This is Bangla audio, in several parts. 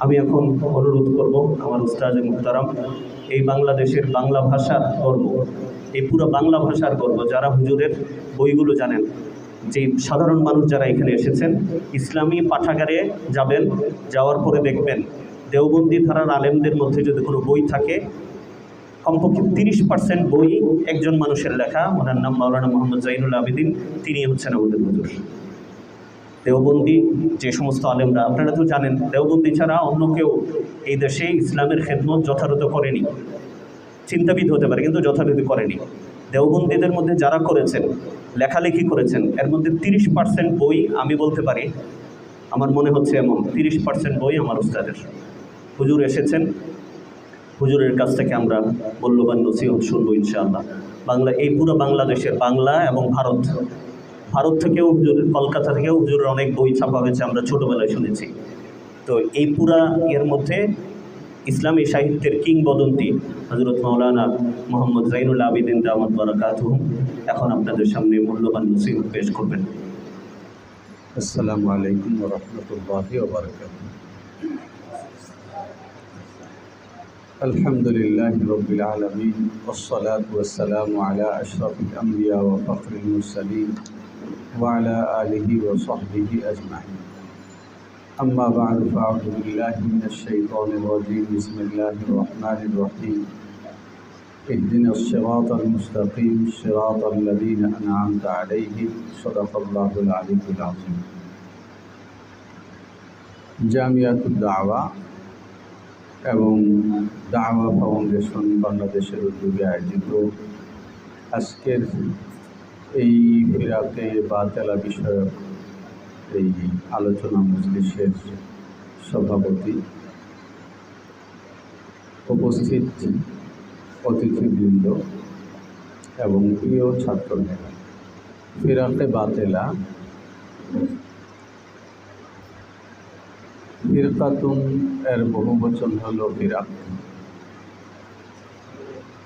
আমি এখন অনুরোধ করব আমার উস্তাদ মুহতারাম, এই বাংলাদেশের বাংলা ভাষার গর্ব, এই পুরো বাংলা ভাষার গর্ব, যারা হুজুরের বইগুলো জানেন, যে সাধারণ মানুষ যারা এখানে এসেছেন, ইসলামী পাঠাগারে যাবেন, যাওয়ার পরে দেখবেন দেওবন্দি ধারার আলেমদের মধ্যে যদি কোনো বই থাকে, কমপক্ষে 30% বই একজন মানুষের লেখা, ওনার নাম মাওলানা মোহাম্মদ জাইনুল আবেদিন, তিনি হচ্ছেন আমাদের হুজুর। দেওবন্দি যে সমস্ত আলেমরা, আপনারা তো জানেন, দেওবন্দি ছাড়া অন্য কেউ এই দেশে ইসলামের খেদমত যথাযথ করেনি। চিন্তাবিদ হতে পারে কিন্তু যথাযথ করেনি। দেওবন্দীদের মধ্যে যারা করেছেন, লেখালেখি করেছেন, এর মধ্যে 30% বই আমি বলতে পারি, আমার মনে হচ্ছে এমন 30% বই আমার উস্তাদের। হুজুর এসেছেন, হুজুরের কাছ থেকে আমরা মূল্যবান নসিহত শুনবো ইনশাআল্লাহ। বাংলা, এই পুরো বাংলাদেশের, বাংলা এবং ভারত থেকেও হুজুর, কলকাতা থেকেও হুজুরের অনেক বই ছাপা হয়েছে, আমরা ছোটোবেলায় শুনেছি। তো এই পুরা এর মধ্যে ইসলামী সাহিত্যের কিংবদন্তি হযরত মাওলানা মোহাম্মদ জাইনুল আবেদিন দামাত বারাকাতুহু এখন আপনাদের সামনে মূল্যবান নসিহত পেশ করবেন। আসসালামু আলাইকুম ওয়া রাহমাতুল্লাহি ওয়া বারাকাতুহু। আলহামদুলিল্লাহি রাব্বিল আলামিন ওয়াস সালাতু ওয়াস সালামু আলা আশরাফিল আমবিয়া ওয়া ফাখরিল মুরসালিন ওয়া আলা আলিহি ওয়া সাহবিহি আজমাইন। أما بعد فأعوذ بالله من الشيطان الرجيم بسم الله الرحمن الرحيم اهدنا الصراط المستقيم صراط الذين أنعمت عليهم صدق الله العلي العظيم। জামিয়াতুদ দাওয়া এবং দাওয়া ফাউন্ডেশন বাংলাদেশের উদ্যোগে আয়োজিত আজকের এই ফিরাকে বাতেলা বিষয়ক এই আলোচনা মজলিসের সভাপতি, উপস্থিত অতিথিবৃন্দ এবং প্রিয় ছাত্রনেরা, ফিরাকে বাতেলা ফিরকাতুন এর বহুবচন হল ফিরাক।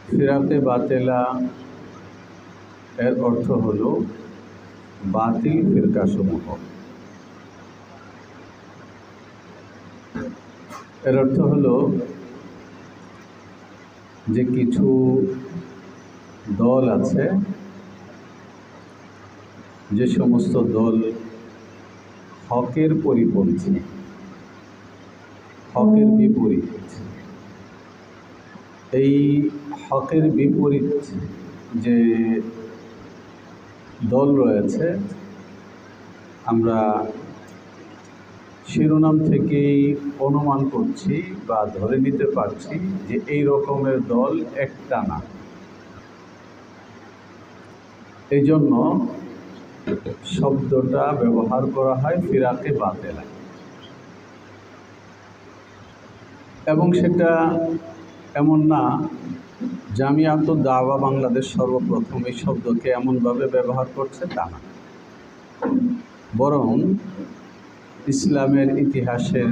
ফিরাকে বাতেলা এর অর্থ হল বাতিল ফিরকাসমূহ। এর অর্থ হলো যে কিছু দল আছে, যে সমস্ত দল হকের পরিপন্থী, হকের বিপরীত, এই হকের বিপরীত যে দল রয়েছে, আমরা শিরোনাম থেকেই অনুমান করছি বা ধরে নিতে পারছি যে এই রকমের দল একটা না। এই জন্য শব্দটা ব্যবহার করা হয় ফিরাকে বাতেলা, এবং সেটা এমন না জামিয়াতুদ দাওয়া বাংলাদেশ সর্বপ্রথম এই শব্দকে এমনভাবে ব্যবহার করছে তা না, বরং ইসলামের ইতিহাসের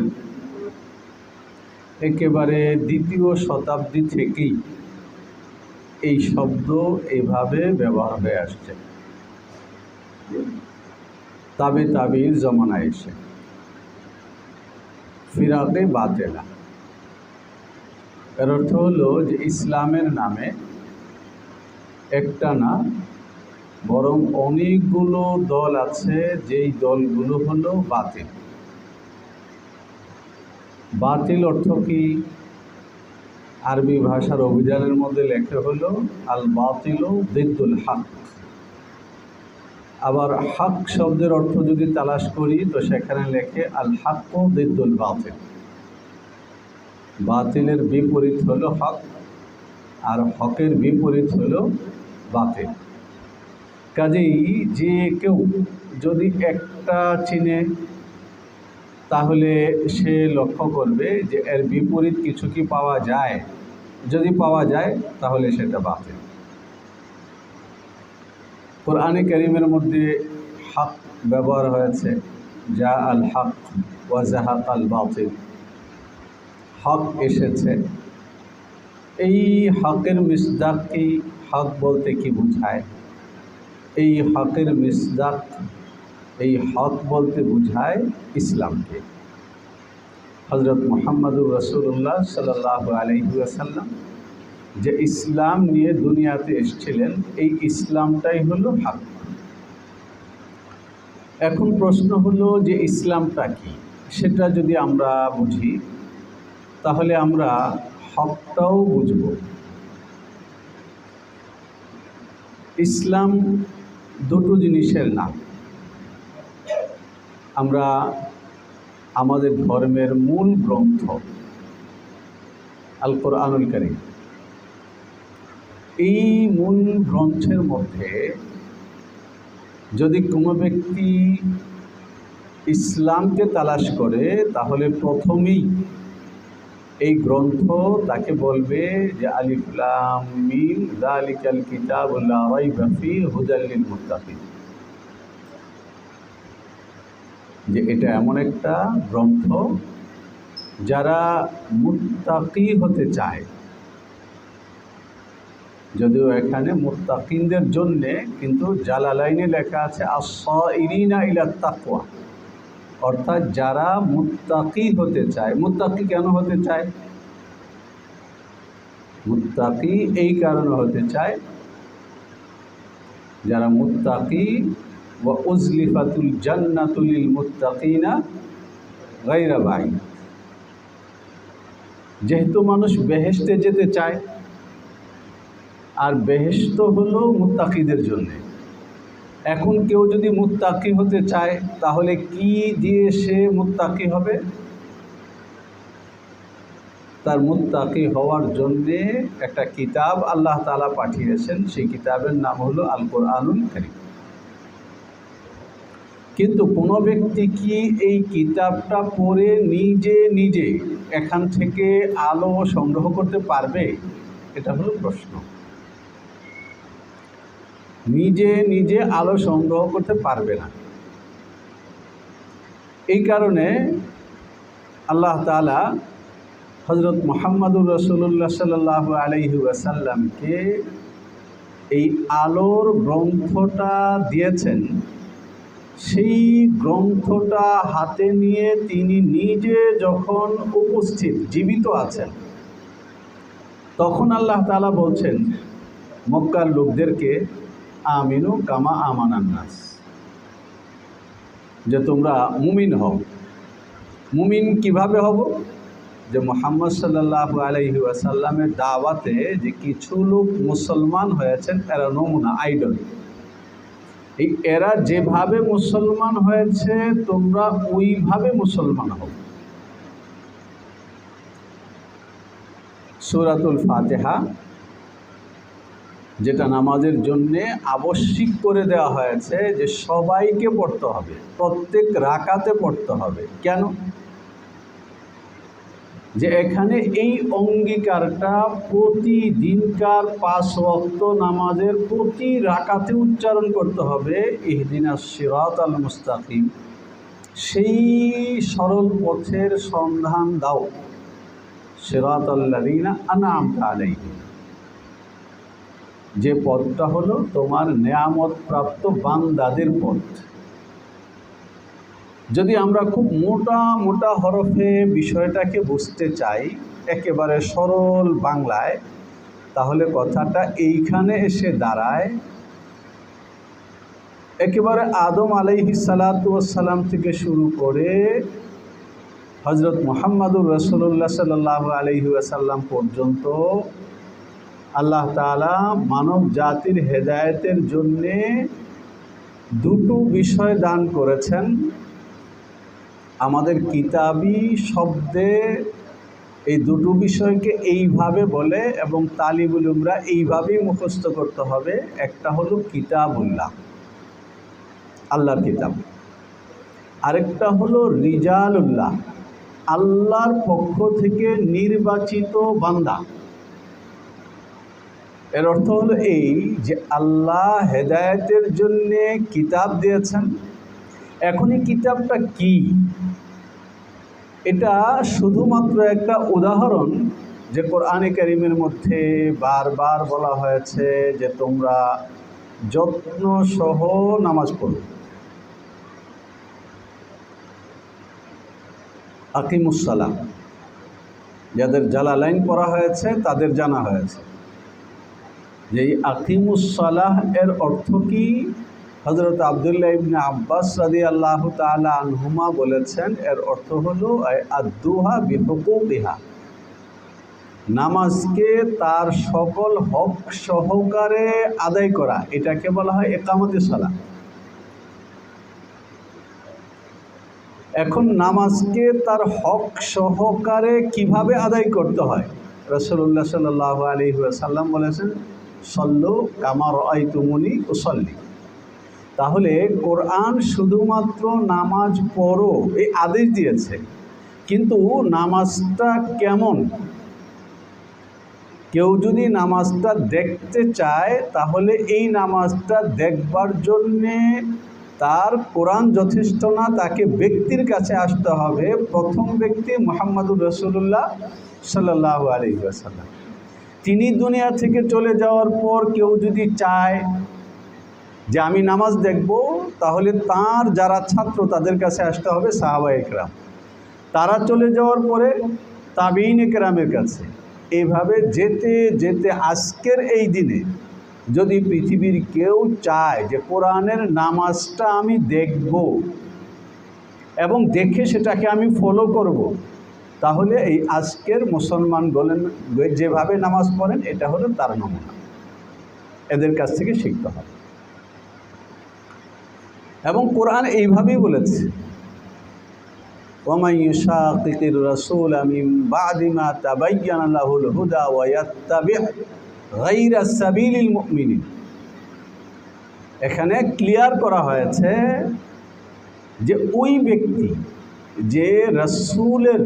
একেবারে 2য় শতাব্দী থেকেই এই শব্দ এইভাবে ব্যবহার হয়ে আসছে, তাবির জমানায় এসে। ফিরাকে বাতেলা এর অর্থ হলো যে ইসলামের নামে একটা না, বরং অনেকগুলো দল আছে, যেই দলগুলো হলো বাতিল। বাতিল অর্থ কি? আরবি ভাষার অভিধানের মধ্যে লেখা হলো আল বাতিলু দিদ্দুল হক। আবার হক শব্দের অর্থ যদি তালাশ করি তো সেখানে লেখে আল হাক্কু দিদ্দুল বাতিল। বাতিলের বিপরীত হলো হক, আর হকের বিপরীত হলো বাতিল। কাজেই যে কেউ যদি একটা চিনে তাহলে সে লক্ষ্য করবে যে এর বিপরীত কিছু কি পাওয়া যায়। যদি পাওয়া যায় তাহলে সেটা বাতিল। কোরআনে কারীমের মধ্যে হক ব্যবহার হয়েছে, যা আল হক ওয়া যাহাক আল বাতিল। হক এসেছে। এই হকের মিসদাক কি? হক বলতে কি বোঝায়? এই হকের মিসদাক, এই হক বলতে বোঝায় ইসলামকে। হযরত মুহাম্মদুর রাসূলুল্লাহ সাল্লাল্লাহু আলাইহি ওয়াসাল্লাম যে ইসলাম নিয়ে দুনিয়াতে এসেছিলেন, এই ইসলামটাই হলো হক। এখন প্রশ্ন হলো যে ইসলামটা কি, সেটা যদি আমরা বুঝি তাহলে আমরা হকটাও বুঝব। ইসলাম দুটো জিনিসের নাম। আমরা আমাদের ধর্মের মূল গ্রন্থ আল কোরআনুল কারীম, এই মূল গ্রন্থের মধ্যে যদি কোনো ব্যক্তি ইসলামকে তালাশ করে তাহলে প্রথমেই এই গ্রন্থ তাকে বলবে যে আলিফ লাম মিম যালিকাল কিতাবু লা রাইবা ফীহি হুদাল লিল মুত্তাকিন, যে এটা এমন একটা গ্রন্থ যারা মুত্তাকি হতে চায়। যদিও এখানে মুত্তাকিনদের জন্যে, কিন্তু জালালাইনে লেখা আছে আস-সাইরিনা ইলা তাকওয়া, অর্থাৎ যারা মুত্তাকি হতে চায়। মুত্তাকি কেন হতে চায়? মুত্তাকি এই কারণে হতে চায়, যারা মুত্তাকি ওয়া উজলিফাতুল জান্নাতু লিল মুত্তাকিনা গায়রা বাঈদ। যেহেতু মানুষ বেহেশতে যেতে চায়, আর বেহেশত হলো মুত্তাকিদের জন্য। এখন কেউ যদি মুত্তাকি হতে চায় তাহলে কি দিয়ে সে মুত্তাকি হবে? তার মুত্তাকি হওয়ার জন্যে একটা কিতাব আল্লাহ তাআলা পাঠিয়েছেন, সেই কিতাবের নাম হলো আল কোরআনুল কারীম। কিন্তু কোনো ব্যক্তি কি এই কিতাবটা পড়ে নিজে নিজে এখান থেকে আলো সংগ্রহ করতে পারবে? এটা হলো প্রশ্ন। নিজে নিজে আলো সংগ্রহ করতে পারবে না। এই কারণে আল্লাহ তাআলা হযরত মুহাম্মদুর রাসূলুল্লাহ সাল্লাল্লাহু আলাইহি ওয়াসাল্লামকে এই আলোর গ্রন্থটা দিয়েছেন। সেই গ্রন্থটা হাতে নিয়ে তিনি নিজে যখন উপস্থিত, জীবিত আছেন, তখন আল্লাহ তাআলা বলছেন মক্কার লোকদেরকে, আমিনু কামা আমানান নাস, যে তোমরা মুমিন হও। মুমিন কিভাবে হব? যে মুহাম্মদ সাল্লাল্লাহু আলাইহি ওয়াসাল্লামের দাওয়াতে যে কিছু লোক মুসলমান হয়েছেন, এরা নমুনা, আইডল। এই এরা যেভাবে মুসলমান হয়েছে তোমরা ওইভাবে মুসলমান হও। সূরাতুল ফাতিহা, যেটা নামাজের জন্যে আবশ্যিক করে দেওয়া হয়েছে যে সবাইকে পড়তে হবে, প্রত্যেক রাকাতে পড়তে হবে। কেন? যে এখানে এই অঙ্গীকারটা প্রতিদিনকার 5 ওয়াক্ত নামাজের প্রতি রাকাতে উচ্চারণ করতে হবে, ইহদিনাস সিরাতাল মুস্তাকিম, সেই সরল পথের সন্ধান দাও, সিরাতাল্লাযীনা আনআমতা আলাইহিম, যে পথটা হলো তোমার নেয়ামত প্রাপ্ত বান্দাদের পথ। যদি আমরা খুব মোটা মোটা হরফে বিষয়টাকে বুঝতে চাই, একেবারে সরল বাংলায়, তাহলে কথাটা এইখানে এসে দাঁড়ায়, একেবারে আদম আলাইহিস সালাতু ওয়াস সালাম থেকে শুরু করে হযরত মুহাম্মদুর রাসূলুল্লাহ সাল্লাল্লাহু আলাইহি ওয়াসাল্লাম পর্যন্ত আল্লাহ তাআলা মানব জাতির হেদায়েতের জন্যে দুটো বিষয় দান করেছেন। আমাদের কিতাবি শব্দে এই দুটো বিষয়কে এইভাবে বলে এবং তালিবুল উমরা এইভাবেই মুখস্থ করতে হবে। একটা হলো কিতাবুল্লাহ, আল্লাহর কিতাব, আরেকটা হলো রিজালুল্লাহ, আল্লাহর পক্ষ থেকে নির্বাচিত বান্দা। এর অর্থ হলো এই যে আল্লাহ হেদায়েতের জন্যে কিতাব দিয়েছেন। এখন এই কিতাবটা কি? এটা শুধুমাত্র একটা উদাহরণ, যে কোরআনে কারীমের মধ্যে বারবার বলা হয়েছে যে তোমরা যত্ন সহ নামাজ পড়ো। আকিমুসসালাহ, যাদের জালালাইন পড়া হয়েছে তাদের জানা হয়েছে যে এই আকিমুসসালাহ এর অর্থ কি। হযরত আব্দুল্লাহ ইবনে আব্বাস রাদিয়াল্লাহু তাআলা আনহুমা বলেছেন, এর অর্থ হলো আদ-দুহা বিহুকুকিহা, নামাজকে তার সকল হক সহকারে আদায় করা, এটাকে বলা হয় ইকামতে সালাহ। এখন নামাজকে তার হক সহকারে কিভাবে আদায় করতে হয়, রাসূলুল্লাহ সাল্লাল্লাহু আলাইহি ওয়াসাল্লাম বলেছেন, সল্লু কামা রাআইতুমুনি উসাল্লি। তাহলে কোরআন শুধুমাত্র নামাজ পড়ো এই আদেশ দিয়েছে, কিন্তু নামাজটা কেমন, কেউ যদি নামাজটা দেখতে চায় তাহলে এই নামাজটা দেখবার জন্যে তার কোরআন যথেষ্ট না, তাকে ব্যক্তির কাছে আসতে হবে। প্রথম ব্যক্তি মুহাম্মাদুর রাসূলুল্লাহ সাল্লাল্লাহু আলাইহি ওয়াসাল্লাম। তিনি দুনিয়া থেকে চলে যাওয়ার পর কেউ যদি চায় যে আমি নামাজ দেখব, তাহলে তার যারা ছাত্র তাদের কাছে আসতে হবে, সাহাবায়ে কেরাম। তারা চলে যাওয়ার পরে তাবিঈনে কেরামের কাছে। এইভাবে যেতে যেতে আজকের এই দিনে যদি পৃথিবীর কেউ চায় যে কোরআনের নামাজটা আমি দেখব এবং দেখে সেটাকে আমি ফলো করব, তাহলে এই আজকের মুসলমান বলেন যেভাবে নামাজ পড়েন এটা হলো তার নমুনা, এদের কাছ থেকে শিখতে হবে। এবং কোরআন এইভাবেই বলেছে, ওয়ামান ইউশাকিকির রাসূলা মিন বা'দি মা তাবায়্যানা লাহুল হুদা ওয়া ইয়াত্তাবি' গায়রা সাবিলিল মুমিনিন। এখানে ক্লিয়ার করা হয়েছে যে ওই ব্যক্তি যে রাসূলের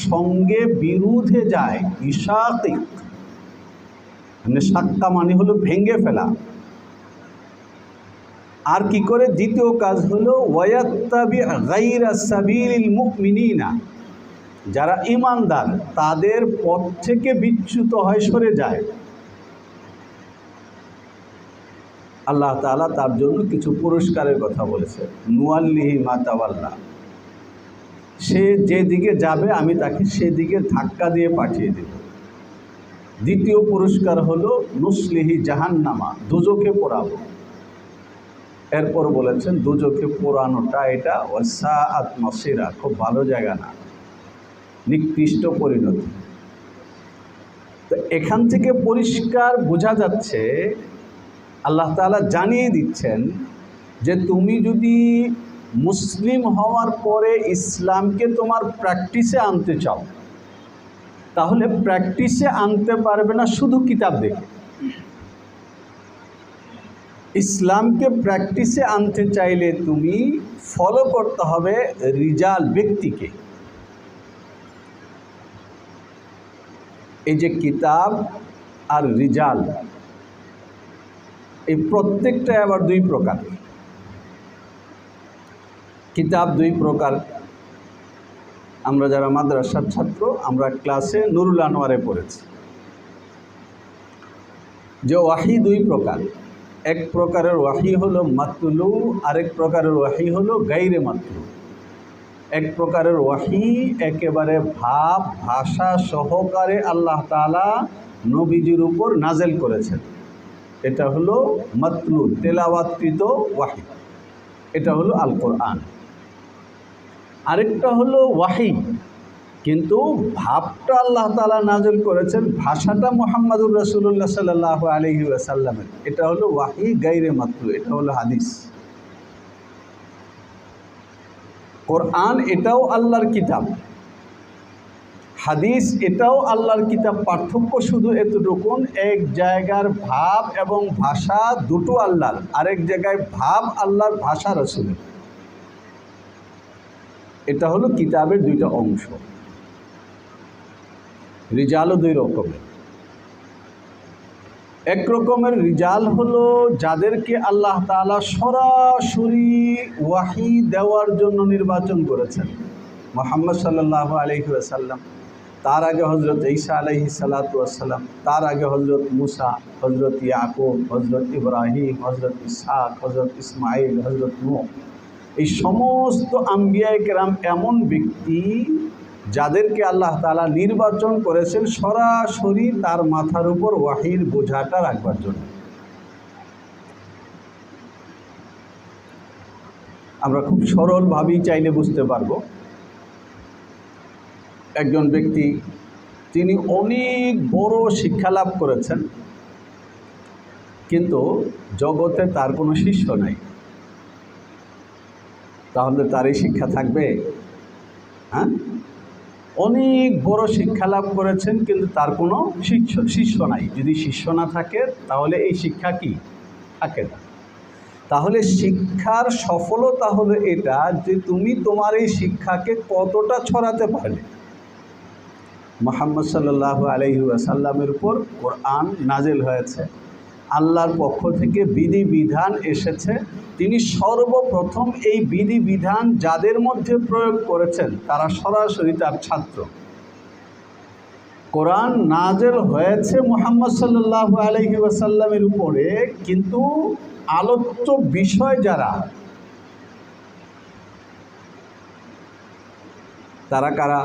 সঙ্গে বিরুদ্ধে যায়, ইশাকিক মানে সাক্কা মানে হলো ভেঙে ফেলা, আর কি করে দ্বিতীয় কাজ হলো ওয়ায়াত্তাবি গায়রা সাবিলিল মুমিনিনা, যারা ঈমানদার তাদের পথ থেকে বিচ্যুত হয়, সরে যায়, আল্লাহ তাআলা তার জন্য কিছু পুরস্কারের কথা বলেছে। নুয়াল্লিহি মা তাওয়াল্লা, সে যেদিকে যাবে আমি তাকে সেদিকে ধাক্কা দিয়ে পাঠিয়ে দেব। দ্বিতীয় পুরস্কার হলো নুসলিহি জাহান্নামা, দোজখে পোড়াবো। এরপর বলেছেন দোজখে পোড়ানোটা এটা ওয়াসাআত মাসিরা, খুব ভালো জায়গা না, নিকৃষ্ট পরিণতি। তো এখান থেকে পরিষ্কার বোঝা যাচ্ছে, আল্লাহ তাআলা জানিয়ে দিচ্ছেন যে তুমি যদি মুসলিম হওয়ার পরে ইসলামকে তোমার প্র্যাকটিসে আনতে চাও, তাহলে প্র্যাকটিসে আনতে পারবে না শুধু কিতাব দেখে। ইসলামকে প্র্যাকটিসে আনতে চাইলে তুমি ফলো করতে হবে রিজাল, ব্যক্তিকে। এই যে কিতাব আর রিজাল, এই প্রত্যেকটা আবার দুই প্রকার। কিতাব দুই প্রকার। আমরা যারা মাদ্রাসার ছাত্র, আমরা ক্লাসে নুরুল আনোয়ারে পড়েছি যে ওয়াহি দুই প্রকার। এক প্রকারের ওয়াহি হলো মাতলু, আরেক প্রকারের ওয়াহি হলো গায়রে মাতলু। এক প্রকারের ওয়াহি একেবারে ভাব ভাষা সহকারে আল্লাহ তাআলা নবীজির উপর নাজেল করেছেন, এটা হলো মাতলু, তেলাওয়াতকৃত ওয়াহি, এটা হলো আল কোরআন। আরেকটা হলো ওয়াহি, কিন্তু ভাবটা আল্লাহ তাআলা নাযিল করেছেন, ভাষাটা মুহাম্মাদুর রাসূলুল্লাহ সাল্লাল্লাহু আলাইহি ওয়াসাল্লামের, এটা হলো ওয়াহি গায়রে মাতলু, এটা হলো হাদিস। কোরআন এটাও আল্লাহর কিতাব, হাদিস এটাও আল্লাহর কিতাব। পার্থক্য শুধু এতটুকুন, এক জায়গার ভাব এবং ভাষা দুটো আল্লাহর, আরেক জায়গায় ভাব আল্লাহর, ভাষা রাসূলের। এটা হলো কিতাবের দুইটা অংশ। রিজালও দুই রকমের। এক রকমের রিজাল হলো যাদেরকে আল্লাহ তাআলা সরাসরি ওয়াহি দেওয়ার জন্য নির্বাচন করেছেন। মুহাম্মদ সাল্লাল্লাহু আলাইহি ওয়াসাল্লাম, তার আগে হযরত ঈসা আলাইহিস সালাতু ওয়াসসালাম, তার আগে হযরত মুসা, হযরত ইয়াকুব, হযরত ইব্রাহিম, হযরত ইসহাক, হযরত ইসমাঈল, হযরত নূহ। এই সমস্ত আম্বিয়ায়ে কেরাম এমন ব্যক্তি যাদেরকে আল্লাহ তাআলা নির্বাচন করেছেন সরাসরি তার মাথার উপর ওয়াহির বোঝাটা রাখবার জন্য। আমরা খুব সরলভাবেই চাইলে বুঝতে পারবো। একজন ব্যক্তি তিনি অনেক বড় শিক্ষা লাভ করেছেন, কিন্তু জগতে তার কোনো শিষ্য নাই, তাহলে তার এই শিক্ষা থাকবে? হ্যাঁ, অনেক বড় শিক্ষা লাভ করেছেন কিন্তু তার কোনো শিষ্য নাই। যদি শিষ্য না থাকে তাহলে এই শিক্ষা কি থাকে না। তাহলে শিক্ষার সফলতা হলো এটা যে তুমি তোমার এই শিক্ষাকে কতটা ছড়াতে পারলে। মুহাম্মদ সাল্লাল্লাহু আলাইহি ওয়াসাল্লামের উপর কোরআন নাজিল হয়েছে, আল্লাহর পক্ষ থেকে বিধিবিধান এসেছে, তিনি সর্বপ্রথম এই বিধিবিধান যাদের মধ্যে প্রয়োগ করেছেন তারা সরাসরি তার ছাত্র। কোরআন নাজিল হয়েছে মুহাম্মদ সাল্লাল্লাহু আলাইহি ওয়াসাল্লামের উপরে, কিন্তু আলোচ্য বিষয় যারা, তারা কারা?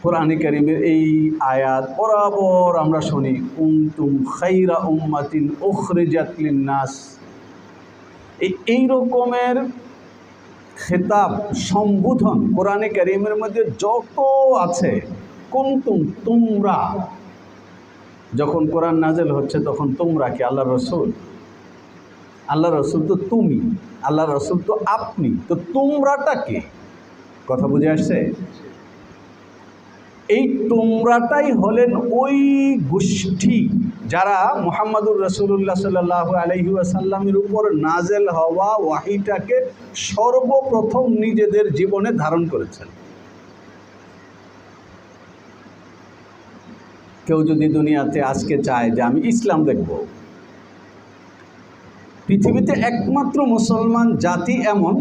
কোরআনে কারীমের এই আয়াত বরাবর আমরা শুনি, কুনতুম খায়রা উম্মাতিন উখরিজাত লিন-নাস। এই রকমের খেতাব সম্বোধন কোরআনে কারীমের মধ্যে যত আছে, কুনতুম তোমরা, যখন কোরআন নাজিল হচ্ছে তখন তোমরা কি? আল্লাহ রসুল, আল্লাহ রসুল তো তুমি, আল্লাহ রসুল তো আপনি, তো তোমরাটা কে? কথা বুঝে আসছে? এই তোমরাটাই হলেন ওই গোষ্ঠী যারা মুহাম্মাদুর রাসূলুল্লাহ সাল্লাল্লাহু আলাইহি ওয়াসাল্লামের উপর নাজেল হওয়া ওয়াহিটাকে সর্বপ্রথম নিজেদের জীবনে ধারণ করেছেন। কেউ যদি দুনিয়াতে আজকে চায় যে আমি ইসলাম দেখব, পৃথিবীতে একমাত্র মুসলমান জাতি এমন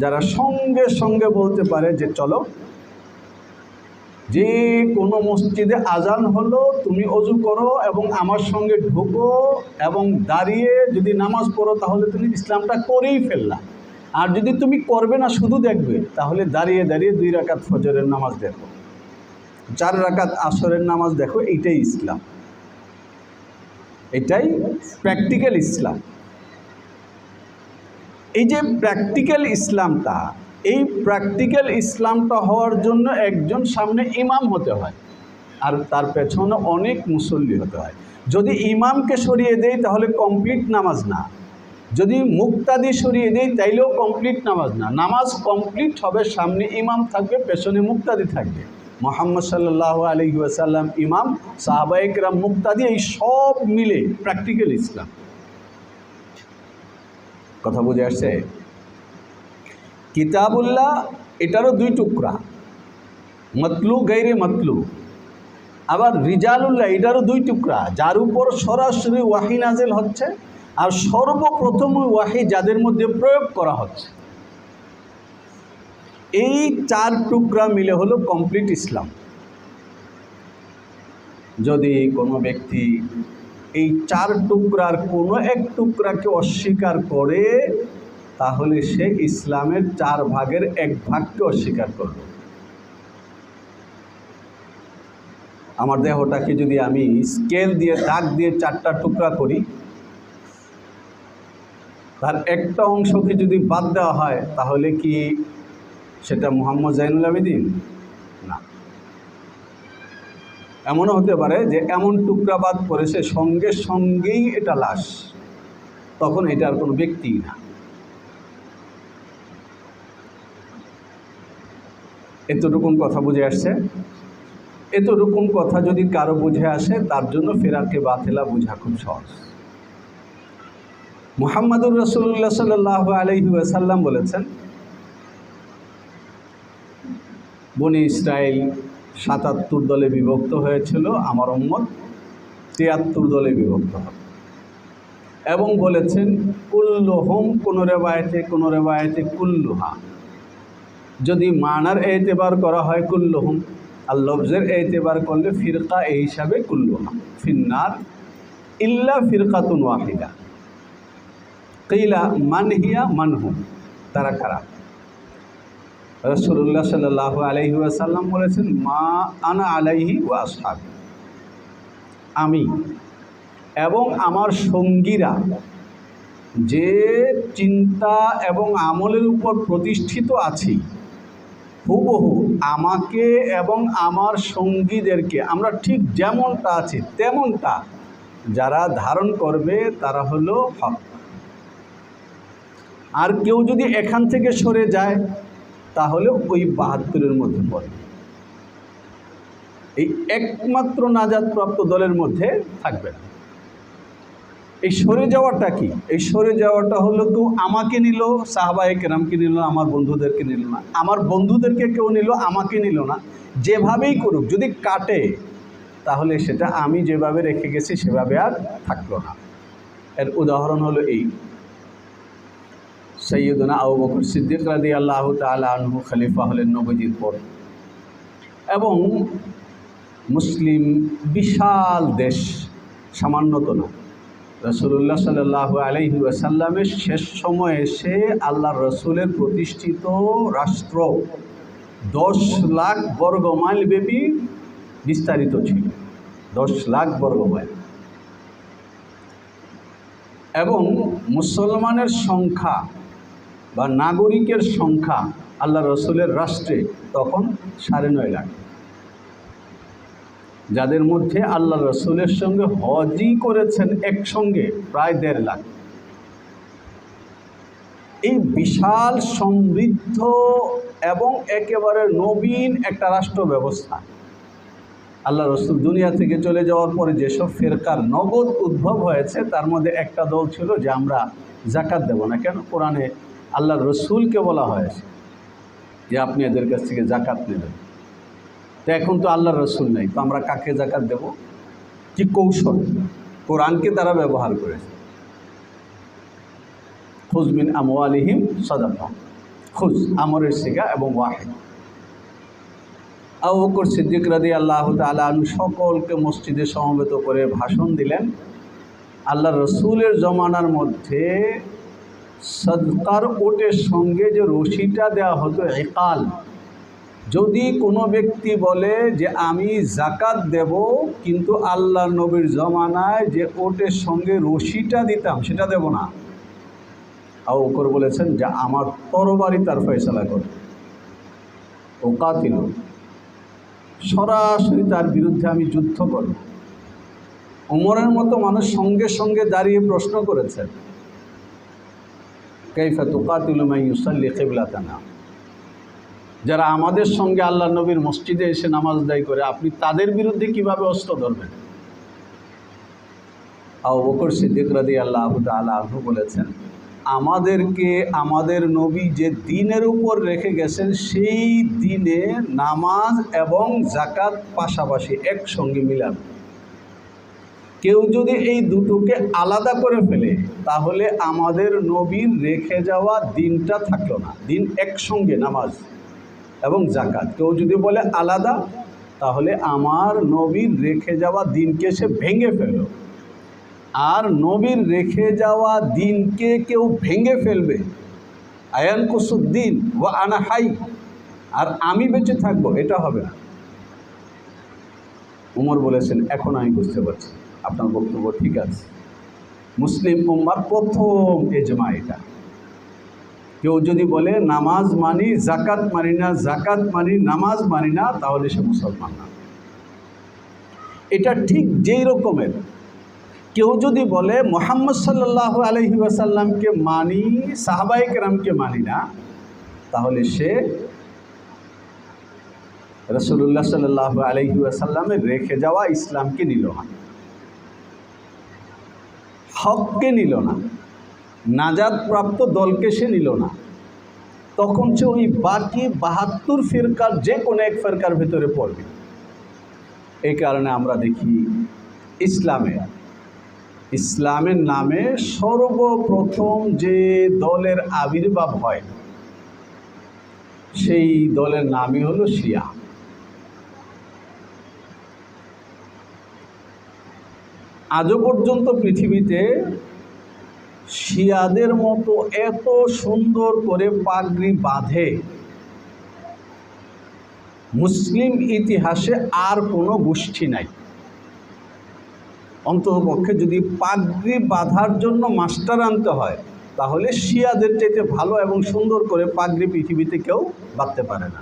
যারা সঙ্গে সঙ্গে বলতে পারে যে চলো, যে কোনো মসজিদে আজান হলো তুমি অজু করো এবং আমার সঙ্গে ঢুকো এবং দাঁড়িয়ে যদি নামাজ পড়ো তাহলে তুমি ইসলামটা করেই ফেললা। আর যদি তুমি করবে না শুধু দেখবে, তাহলে দাঁড়িয়ে দাঁড়িয়ে 2 রাকাত ফজরের নামাজ দেখো, 4 রাকাত আসরের নামাজ দেখো। এইটাই ইসলাম, এটাই প্র্যাকটিক্যাল ইসলাম। এই যে প্র্যাকটিক্যাল ইসলামটা, এই প্র্যাকটিক্যাল ইসলামটা হওয়ার জন্য একজন সামনে ইমাম হতে হয় আর তার পেছনে অনেক মুসল্লি হতে হয়। যদি ইমামকে সরিয়ে দেই তাহলে কমপ্লিট নামাজ না, যদি মুক্তাদি সরিয়ে দেই তাইলেও কমপ্লিট নামাজ না। নামাজ কমপ্লিট হবে, সামনে ইমাম থাকবে, পেছনে মুক্তাদি থাকবে। মুহাম্মদ সাল্লাল্লাহু আলাইহি ওয়াসাল্লাম ইমাম, সাহাবায়ে কেরাম মুক্তাদি, এই সব মিলে প্র্যাকটিক্যাল ইসলাম। কথা বুঝে আসছে? কিতাবুল্লাহ এটারও 2 টুকরা, মতলু গায়রে মতলু। আবার রিজালুল্লাহ এটারও 2 টুকরা, যার উপর সরাসরি ওয়াহি নাজিল হচ্ছে আর সর্বপ্রথম ওয়াহি যাদের মধ্যে প্রয়োগ করা হচ্ছে। এই 4 টুকরা মিলে হলো কমপ্লিট ইসলাম। যদি কোনো ব্যক্তি এই 4 টুকরার কোনো এক টুকরাকে অস্বীকার করে তাহলে সে ইসলামের 4 ভাগের 1 ভাগকে অস্বীকার করল। আমার দেহটাকে যদি আমি স্কেল দিয়ে দাগ দিয়ে 4টা টুকরা করি, তার একটা অংশকে যদি বাদ দেওয়া হয় তাহলে কি সেটা মুহাম্মদ জাইনুল আবেদিন? না। এমনও হতে পারে যে এমন টুকরা বাদ পড়েছে সঙ্গে সঙ্গেই এটা লাশ, তখন এটা আর কোনো ব্যক্তিই না। এতটুকুন কথা বুঝে আসছে? এতটুকুন কথা যদি কারো বুঝে আসে তার জন্য ফিরাকে বাতিলা বোঝা খুব সহজ। মুহাম্মাদুর রাসূলুল্লাহ সাল্লাল্লাহু আলাইহি ওয়াসাল্লাম বলেছেন, বনি ইসরাইল ৭৭ দলে বিভক্ত হয়েছিল, আমার উম্মত ৭৩ দলে বিভক্ত হবে। এবং বলেছেন কুল্লুহুম, কোনো রেবায়েতে কুল্লুহা। যদি মানার এতেবার করা হয় কুল্লুহুম, আর লফজের এতেবার করলে ফিরকা এই হিসাবে কুল্লুহা ফিন্নার ইল্লা ফিরকাতুন ওয়াহিদা। কিলা মান হিয়া মানহু, তারা কারা? রাসূলুল্লাহ সাল্লাল্লাহু আলাইহি ওয়াসাল্লাম বলেছেন, মা আনা আলাইহি ওয়া আসহাবি, আমি এবং আমার সঙ্গীরা যে চিন্তা এবং আমলের উপর প্রতিষ্ঠিত আছি, হুবহু আমাকে এবং আমার সঙ্গীদেরকে আমরা ঠিক যেমনটা আছি তেমনটা যারা ধারণ করবে তারা হলো হক। আর কেউ যদি এখান থেকে সরে যায় তাহলে ওই ৭২-এর মধ্যে পড়ে, এই একমাত্র নাজাতপ্রাপ্ত দলের মধ্যে থাকবে না। এই সরে যাওয়াটা কি? এই সরে যাওয়াটা হলো কেউ আমাকে নিল, সাহাবায়ে কেরামকে নিল, আমার বন্ধুদেরকে নিল না, আমার বন্ধুদেরকে কেউ নিল, আমাকে নিল না, যেভাবেই করুক যদি কাটে তাহলে সেটা আমি যেভাবে রেখে গেছি সেভাবে আর থাকলো না। এর উদাহরণ হলো এই, সৈয়দনা আবু বকর সিদ্দিক রাদিয়াল্লাহু তাআলা আনহু খলিফা হলেন নবীজির পর, এবং মুসলিম বিশাল দেশ, সামান্য তো না। রাসূলুল্লাহ সাল্লাল্লাহু আলাইহি ওয়াসাল্লামের শেষ সময়ে এসে আল্লাহর রসুলের প্রতিষ্ঠিত রাষ্ট্র 10 লাখ বর্গ মাইল ব্যাপী বিস্তারিত ছিল, 10 লাখ বর্গ মাইল, এবং মুসলমানের সংখ্যা বা নাগরিকের সংখ্যা আল্লাহ রসুলের রাষ্ট্রে তখন 9.5 লাখ, যাদের মধ্যে আল্লাহ রসুলের সঙ্গে হজই করেছেন একসঙ্গে প্রায় 1.5 লাখ। এই বিশাল সমৃদ্ধ এবং একেবারে নবীন একটা রাষ্ট্র ব্যবস্থা, আল্লাহ রসুল দুনিয়া থেকে চলে যাওয়ার পরে যেসব ফেরকার নগদ উদ্ভব হয়েছে তার মধ্যে একটা দল ছিল যে আমরা জাকাত দেব না। কেন? কোরআনে আল্লাহ রসুলকে বলা হয়েছে যে আপনি এদের কাছ থেকে জাকাত নেবেন। তো এখন তো আল্লাহ রসুল নেই, তো আমরা কাকে জাকাত দেব? কি কৌশল কোরআনকে তারা ব্যবহার করেছে, খুজ মিন আমওয়ালিহিম সাদাকা, খুজ আমরের সিগা এবং ওয়াহিদ। আবু বকর সিদ্দিক রাদিয়াল্লাহু তাআলা আনহু সকলকে মসজিদে সমবেত করে ভাষণ দিলেন। আল্লাহ রসুলের জমানার মধ্যে সদকার ওটের সঙ্গে যে রশিটা দেওয়া হতো ইকাল, যদি কোনো ব্যক্তি বলে যে আমি জাকাত দেব কিন্তু আল্লাহ নবীর জমানায় যে ওটের সঙ্গে রশিটা দিতাম সেটা দেব না, আবু বকর বলেছেন যে আমার তরবারি তার ফয়সালা করে, ও কাতিল, সরাসরি তার বিরুদ্ধে আমি যুদ্ধ করব। ওমরের মতো মানুষ সঙ্গে সঙ্গে দাঁড়িয়ে প্রশ্ন করেছেন, কাইফা তুকাতিলু মান ইউসাল্লি কিবলাতানা, যারা আমাদের সঙ্গে আল্লাহ নবীর মসজিদে এসে নামাজ আদায় করে আপনি তাদের বিরুদ্ধে কিভাবে অস্ত্র ধরবেন? আবু বকর সিদ্দিক রাদিয়াল্লাহু তাআলা আনহু বলেছেন, আমাদেরকে আমাদের নবী যে দিনের উপর রেখে গেছেন সেই দিনে নামাজ এবং জাকাত পাশাপাশি একসঙ্গে মিলান। কেউ যদি এই দুটোকে আলাদা করে ফেলে তাহলে আমাদের নবীর রেখে যাওয়া দিনটা থাকলো না। দিন একসঙ্গে নামাজ এবং জাকাত, কেউ যদি বলে আলাদা তাহলে আমার নবীর রেখে যাওয়া দিনকে সে ভেঙে ফেলল। আর নবীর রেখে যাওয়া দিনকে কেউ ভেঙে ফেলবে, আয়ান কুসুদ্দিন ও আনা হাই, আর আমি বেঁচে থাকবো, এটা হবে না। উমর বলেছেন, এখন আমি বুঝতে পারছি আপনার বক্তব্য ঠিক আছে। মুসলিম উম্মার প্রথম এজমা এটা। কেউ যদি বলে নামাজ মানি জাকাত মানি না, জাকাত মানি নামাজ মানি না, তাহলে সে মুসলমান না। এটা ঠিক যেই রকমের কেউ যদি বলে মুহাম্মদ সাল্লাল্লাহু আলাইহি ওয়াসাল্লামকে মানি, সাহাবায়ে কেরামকে মানি না, তাহলে সে রাসূলুল্লাহ সাল্লাল্লাহু আলাইহি ওয়াসাল্লামের রেখে যাওয়া ইসলামকে নিল না, হককে নিল না, নাজাত প্রাপ্ত দলকে সে নিল না। তখন সে ওই বাকি ৭২ ফিরকার যে কোনো এক ফিরকার ভেতরে পড়বে। এই কারণে আমরা দেখি ইসলামের নামে সর্বপ্রথম যে দলের আবির্ভাব হয় সেই দলের নামই হলো শিয়া। আজও পর্যন্ত পৃথিবীতে শিয়াদের মতো এত সুন্দর করে পাগড়ি বাঁধে মুসলিম ইতিহাসে আর কোনো গোষ্ঠী নাই। অন্ততপক্ষে যদি পাগড়ি বাঁধার জন্য মাস্টার আনতে হয় তাহলে শিয়াদের চাইতে ভালো এবং সুন্দর করে পাগড়ি পৃথিবীতে কেউ বাঁধতে পারে না।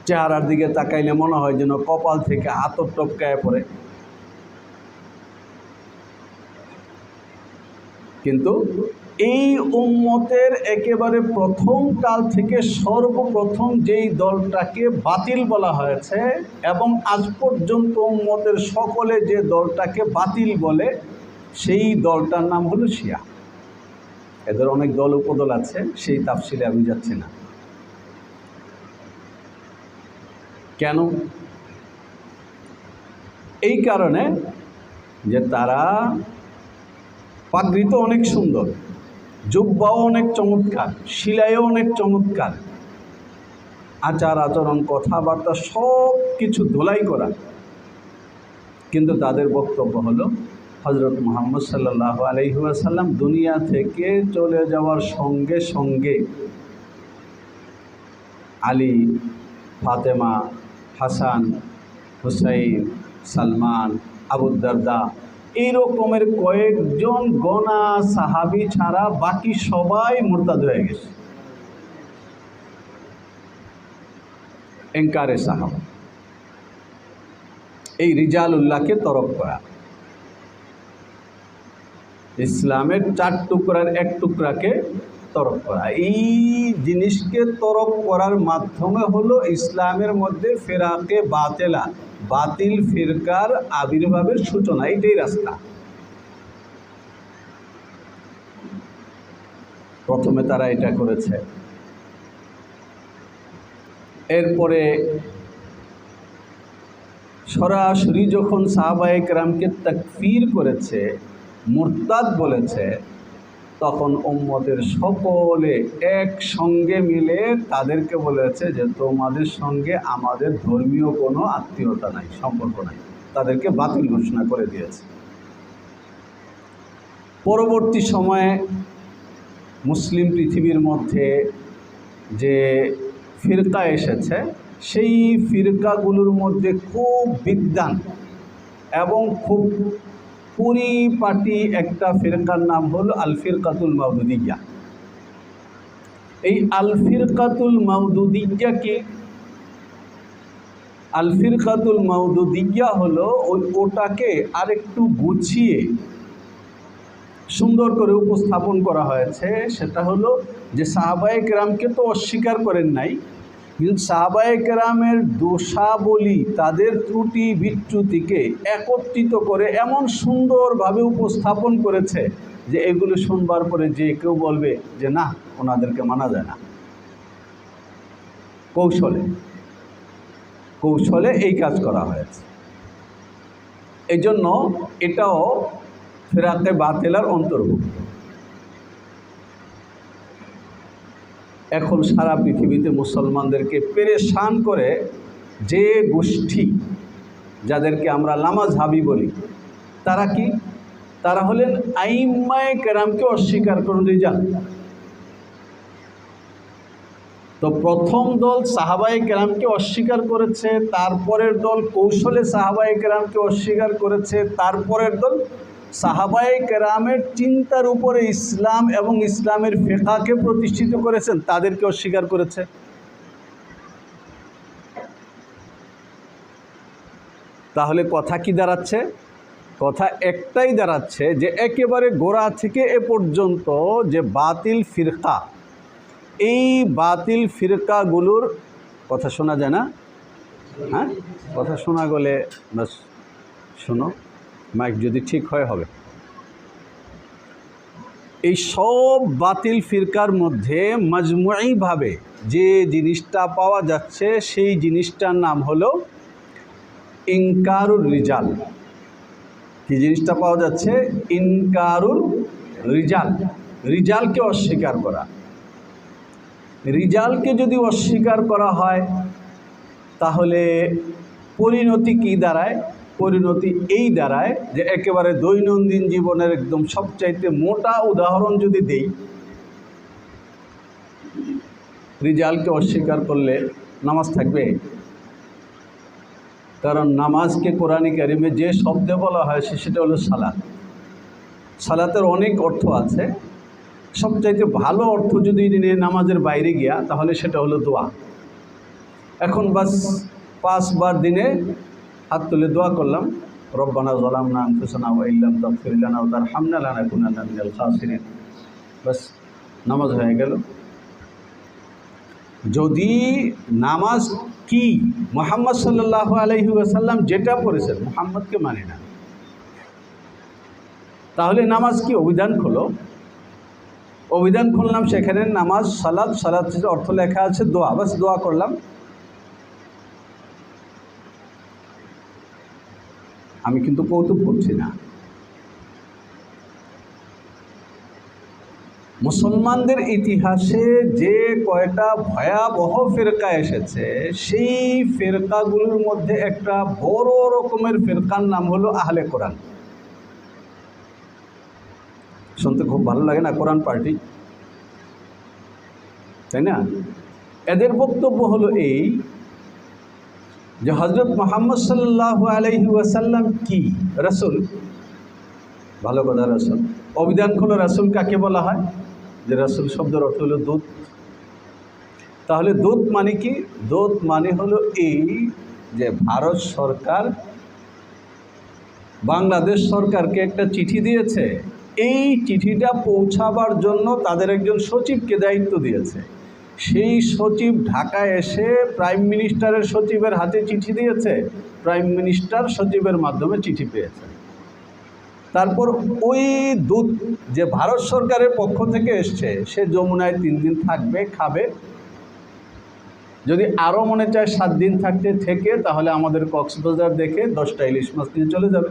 চেহারার দিকে তাকাইলে মনে হয় যেন কপাল থেকে আতর টপকায় পড়ে। কিন্তু এই উম্মতের একেবারে প্রথম কাল থেকে সর্বপ্রথম যেই দলটাকে বাতিল বলা হয়েছে এবং আজ পর্যন্ত উম্মতের সকলে যে দলটাকে বাতিল বলে সেই দলটার নাম হলো শিয়া। এদের অনেক দল উপদল আছে, সেই তাফসিলে আমি যাচ্ছি না। কেন? এই কারণে যে তারা পাগড়ি তো অনেক সুন্দর, জুব্বাও অনেক চমৎকার, সিলাইও অনেক চমৎকার, আচার আচরণ কথাবার্তা সব কিছু ধোলাই করা, কিন্তু তাদের বক্তব্য হলো হযরত মুহাম্মদ সাল্লাল্লাহু আলাইহি ওয়াসাল্লাম দুনিয়া থেকে চলে যাওয়ার সঙ্গে সঙ্গে আলী, ফাতেমা, হাসান, হুসাইন, সালমান, আবু দারদা এই রকমের কয়েকজন গোনা সাহাবী ছাড়া বাকি সবাই মুরতাদ হয়ে গেছে। ইনকারে সাহাবা, এই রিজালুল্লাহকে তরক করা, ইসলামের 4 টুকরার 1 টুকরাকে তরক করা, এই জিনিসকে তরক করার মাধ্যমে হলো ইসলামের মধ্যে ফেরাকে বাতেলা, বাতিল ফিরকার আবির্ভাবের সূচনা। এটাই রাস্তা। প্রথমে তারা এটা করেছে, এরপরে সরাসরি যখন সাহাবায়ে কেরামকে তাকফীর করেছে, মুরতাদ বলেছে, তখন উম্মতের সকলে একসঙ্গে মিলে তাদেরকে বলেছে যে তোমাদের সঙ্গে আমাদের ধর্মীয় কোনো আত্মীয়তা নাই, সম্পর্ক নাই, তাদেরকে বাতিল ঘোষণা করে দিয়েছে। পরবর্তী সময়ে মুসলিম পৃথিবীর মধ্যে যে ফিরকা এসেছে, সেই ফিরকাগুলোর মধ্যে খুব বিদ্বান এবং খুব পরিপাটি একটা ফিরকার নাম হলো আল ফিরকাতুল মাউদুদিয়া। এই আল ফিরকাতুল মাউদুদিয়া কি? আল ফিরকাতুল মাউদুদিয়া হলো ওটাকে আরেকটু গুছিয়ে সুন্দর করে উপস্থাপন করা হয়েছে। সেটা হলো যে সাহাবায়ে কেরামকে তো অস্বীকার করেন নাই, কিন্তু সাহাবায়ে কেরামের দোষাবলী, তাদের ত্রুটি বিচ্যুতিকে একত্রিত করে এমন সুন্দরভাবে উপস্থাপন করেছে যে এগুলো শুনবার পরে যে কেউ বলবে যে না, ওনাদেরকে মানা যায় না। কৌশলে কৌশলে এই কাজ করা হয়েছে। এই জন্য এটাও ফিরাতে বাতিলার অন্তর্ভুক্ত। এখন সারা পৃথিবীতে মুসলমানদেরকে পেরেশান করে যে গোষ্ঠী, যাদেরকে আমরা লামাযহাবী বলি, তারা কি? তারা হলেন আইম্মায়ে কেরামকে অস্বীকার করেন রিজাল। তো প্রথম দল সাহাবায়ে কেরামকে অস্বীকার করেছে, তারপরের দল কৌশলে সাহাবায়ে কেরামকে অস্বীকার করেছে, তারপরের দল সাহাবায়ে কেরামের চিন্তার উপরে ইসলাম এবং ইসলামের ফিকহকে প্রতিষ্ঠিত করেছেন, তাদেরকে অস্বীকার করেছে। তাহলে কথা কি দাঁড়াচ্ছে? কথা একটাই দাঁড়াচ্ছে যে একেবারে গোড়া থেকে এ পর্যন্ত যে বাতিল ফিরকা, এই বাতিল ফিরকাগুলোর কথা শোনা যায় না? হ্যাঁ, কথা শোনা গেলে বাস শোনো, মাইক যদি ঠিক হয় হবে। এই সব বাতিল ফিরকার মধ্যে মাজমুঈভাবে যে জিনিসটা পাওয়া যাচ্ছে, সেই জিনিসটার নাম হলো ইনকারুর রিজাল। কি জিনিসটা পাওয়া যাচ্ছে? ইনকারুর রিজাল, রিজালকে অস্বীকার করা। রিজালকে যদি অস্বীকার করা হয় তাহলে পরিণতি কি দাঁড়ায়? পরিণতি এই দাঁড়ায় যে একেবারে দৈনন্দিন জীবনের একদম সবচাইতে মোটা উদাহরণ যদি দেই, রিজালকে অস্বীকার করলে নামাজ থাকবে? কারণ নামাজকে কোরআনে কারিমে যে শব্দে বলা হয় সেটা হলো সালাত। সালাতের অনেক অর্থ আছে, সবচাইতে ভালো অর্থ যদি নামাজের বাইরে গিয়া তাহলে সেটা হলো দোয়া। এখন বাস 5 বার দিনে হাত তুলে দোয়া করলাম, রব্বানা যালামনা আনফুসানা ওয়া ইল্লাম তাগফির লানা ওয়া তারহামনা লানাকুনান্না মিনাল খাসিরিন, বাস নামাজ হয়ে গেল। যদি নামাজ কি মুহাম্মদ সাল্লাল্লাহু আলাইহি ওয়াসাল্লাম যেটা পড়েছেন, মুহাম্মদকে মানে না, তাহলে নামাজ কি? অভিধান খোলো, অভিধান খুললাম, সেখানে নামাজ সালাত, সালাতের অর্থ লেখা আছে দোয়া, বাস দোয়া করলাম। আমি কিন্তু কৌতুক করছি না। মুসলমানদের ইতিহাসে যে কয়টা ভয়াবহ ফিরকা এসেছে, সেই ফিরকাগুলোর মধ্যে একটা বড় রকমের ফিরকার নাম হলো আহলে কোরআন। শুনতে খুব ভালো লাগে না? কোরআন পার্টি, তাই না? এদের বক্তব্য হলো এই যে হযরত মুহাম্মদ সাল্লাল্লাহু আলাইহি ওয়াসাল্লাম কি? রাসূল। ভালো কথা, রাসূল। অভিধান খোলো, রাসূল কাকে বলা হয়? যে রাসূল শব্দের অর্থ হলো দূত। তাহলে দূত মানে কি? দূত মানে হলো এই যে ভারত সরকার বাংলাদেশ সরকারকে একটা চিঠি দিয়েছে, এই চিঠিটা পৌঁছাবার জন্য তাদের একজন সচিবকে দায়িত্ব দিয়েছে। সেই সচিব ঢাকায় এসে প্রাইম মিনিস্টারের সচিবের হাতে চিঠি দিয়েছে, প্রাইম মিনিস্টার সচিবের মাধ্যমে চিঠি পেয়েছে। তারপর ওই দূত যে ভারত সরকারের পক্ষ থেকে এসছে, সে যমুনায় 3 দিন থাকবে, খাবে। যদি আরও মনে চায় 7 দিন থাকতে থেকে, তাহলে আমাদের কক্সবাজার দেখে 10টা ইলিশ মাছ নিয়ে চলে যাবে।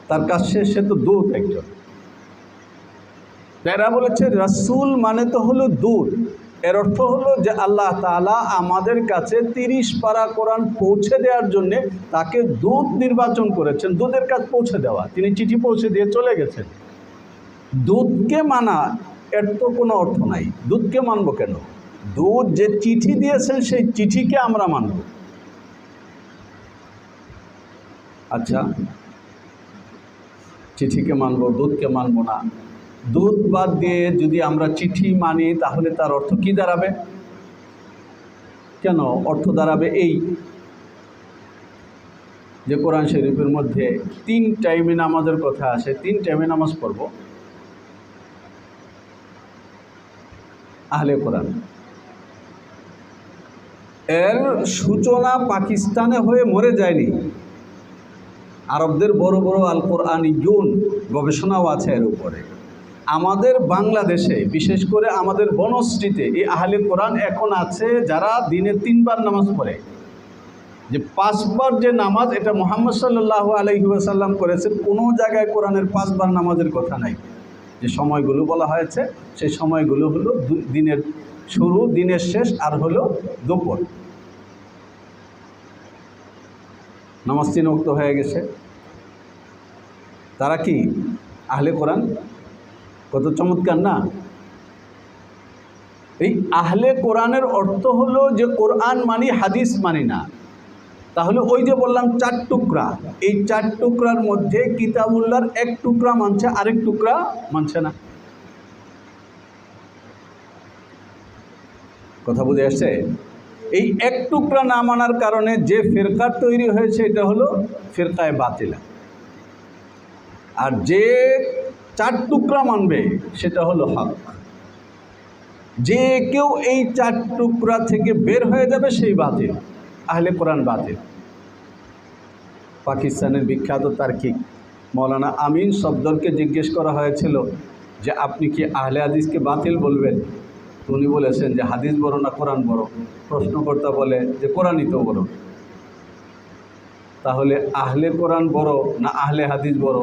তার কাজ শেষ, সে তো দূত একজন। এরা বলেছে রাসূল মানে তো হলো দূত। এর অর্থ হলো যে আল্লাহ তাআলা আমাদের কাছে 30 পারা কোরআন পৌঁছে দেওয়ার জন্যে তাকে দূত নির্বাচন করেছেন। দূতের কাজ পৌঁছে দেওয়া, তিনি চিঠি পৌঁছে দিয়ে চলে গেছেন। দূতকে মানা এর তো কোনো অর্থ নাই। দূতকে মানব কেন? দূত যে চিঠি দিয়েছেন সেই চিঠিকে আমরা মানব। আচ্ছা, চিঠিকে মানব, দূতকে মানব না। দূত বাদ দিয়ে যদি আমরা চিঠি মানি, তাহলে তার অর্থ কি দাঁড়াবে? কেন অর্থ দাঁড়াবে এই যে কোরআন শরীফের মধ্যে 3 টাইমে নামাজের কথা আসে, 3 টাইমে নামাজ পড়ব। আহলে কোরআন এর সূচনা পাকিস্তানে হয়ে মরে যায়নি। আরবদের বড় বড় আল কোরআনিয়ুন গবেষণাও আছে এর উপরে। আমাদের বাংলাদেশে, বিশেষ করে আমাদের বনশ্রীতে, এই আহলে কোরআন এখন আছে যারা দিনে 3 বার নামাজ পড়ে। যে 5 বার যে নামাজ, এটা মুহাম্মদ সাল্লাল্লাহু আলাইহি ওয়াসাল্লাম করেছেন। কোনো জায়গায় কোরআনের 5 বার নামাজের কথা নাই। যে সময়গুলো বলা হয়েছে, সেই সময়গুলো হলো দিনের শুরু, দিনের শেষ, আর হলো দুপুর। নামাজ 3 ওয়াক্ত হয়ে গেছে। তারা কি আহলে কোরআন? কত চমৎকার না? এই আহলে কোরআনের অর্থ হলো যে কোরআন মানি, হাদিস মানি না। তাহলে ওই যে বললাম 4 টুকরা, এই 4 টুকরার মধ্যে কিতাবুল্লাহর 1 টুকরা মানছে, আরেক টুকরা মানছে না। কথা বুঝে আসছে? এই 1 টুকরা না মানার কারণে যে ফিরকা তৈরি হয়েছে, এটা হলো ফিরকায়ে বাতিলা। আর যে 4 টুকরা মানবে, সেটা হলো হক। যে কেউ এই 4 টুকরা থেকে বের হয়ে যাবে, সেই বাতিল, আহলে কোরআন বাতিল। পাকিস্তানের বিখ্যাত তার্কিক মৌলানা আমিন সফদরকে জিজ্ঞেস করা হয়েছিল যে আপনি কি আহলে হাদিসকে বাতিল বলবেন? উনি বলেছেন যে হাদিস বড় না কোরআন বড়? প্রশ্নকর্তা বলে যে কোরআনই তো বড়। তাহলে আহলে কোরআন বড় না আহলে হাদিস বড়?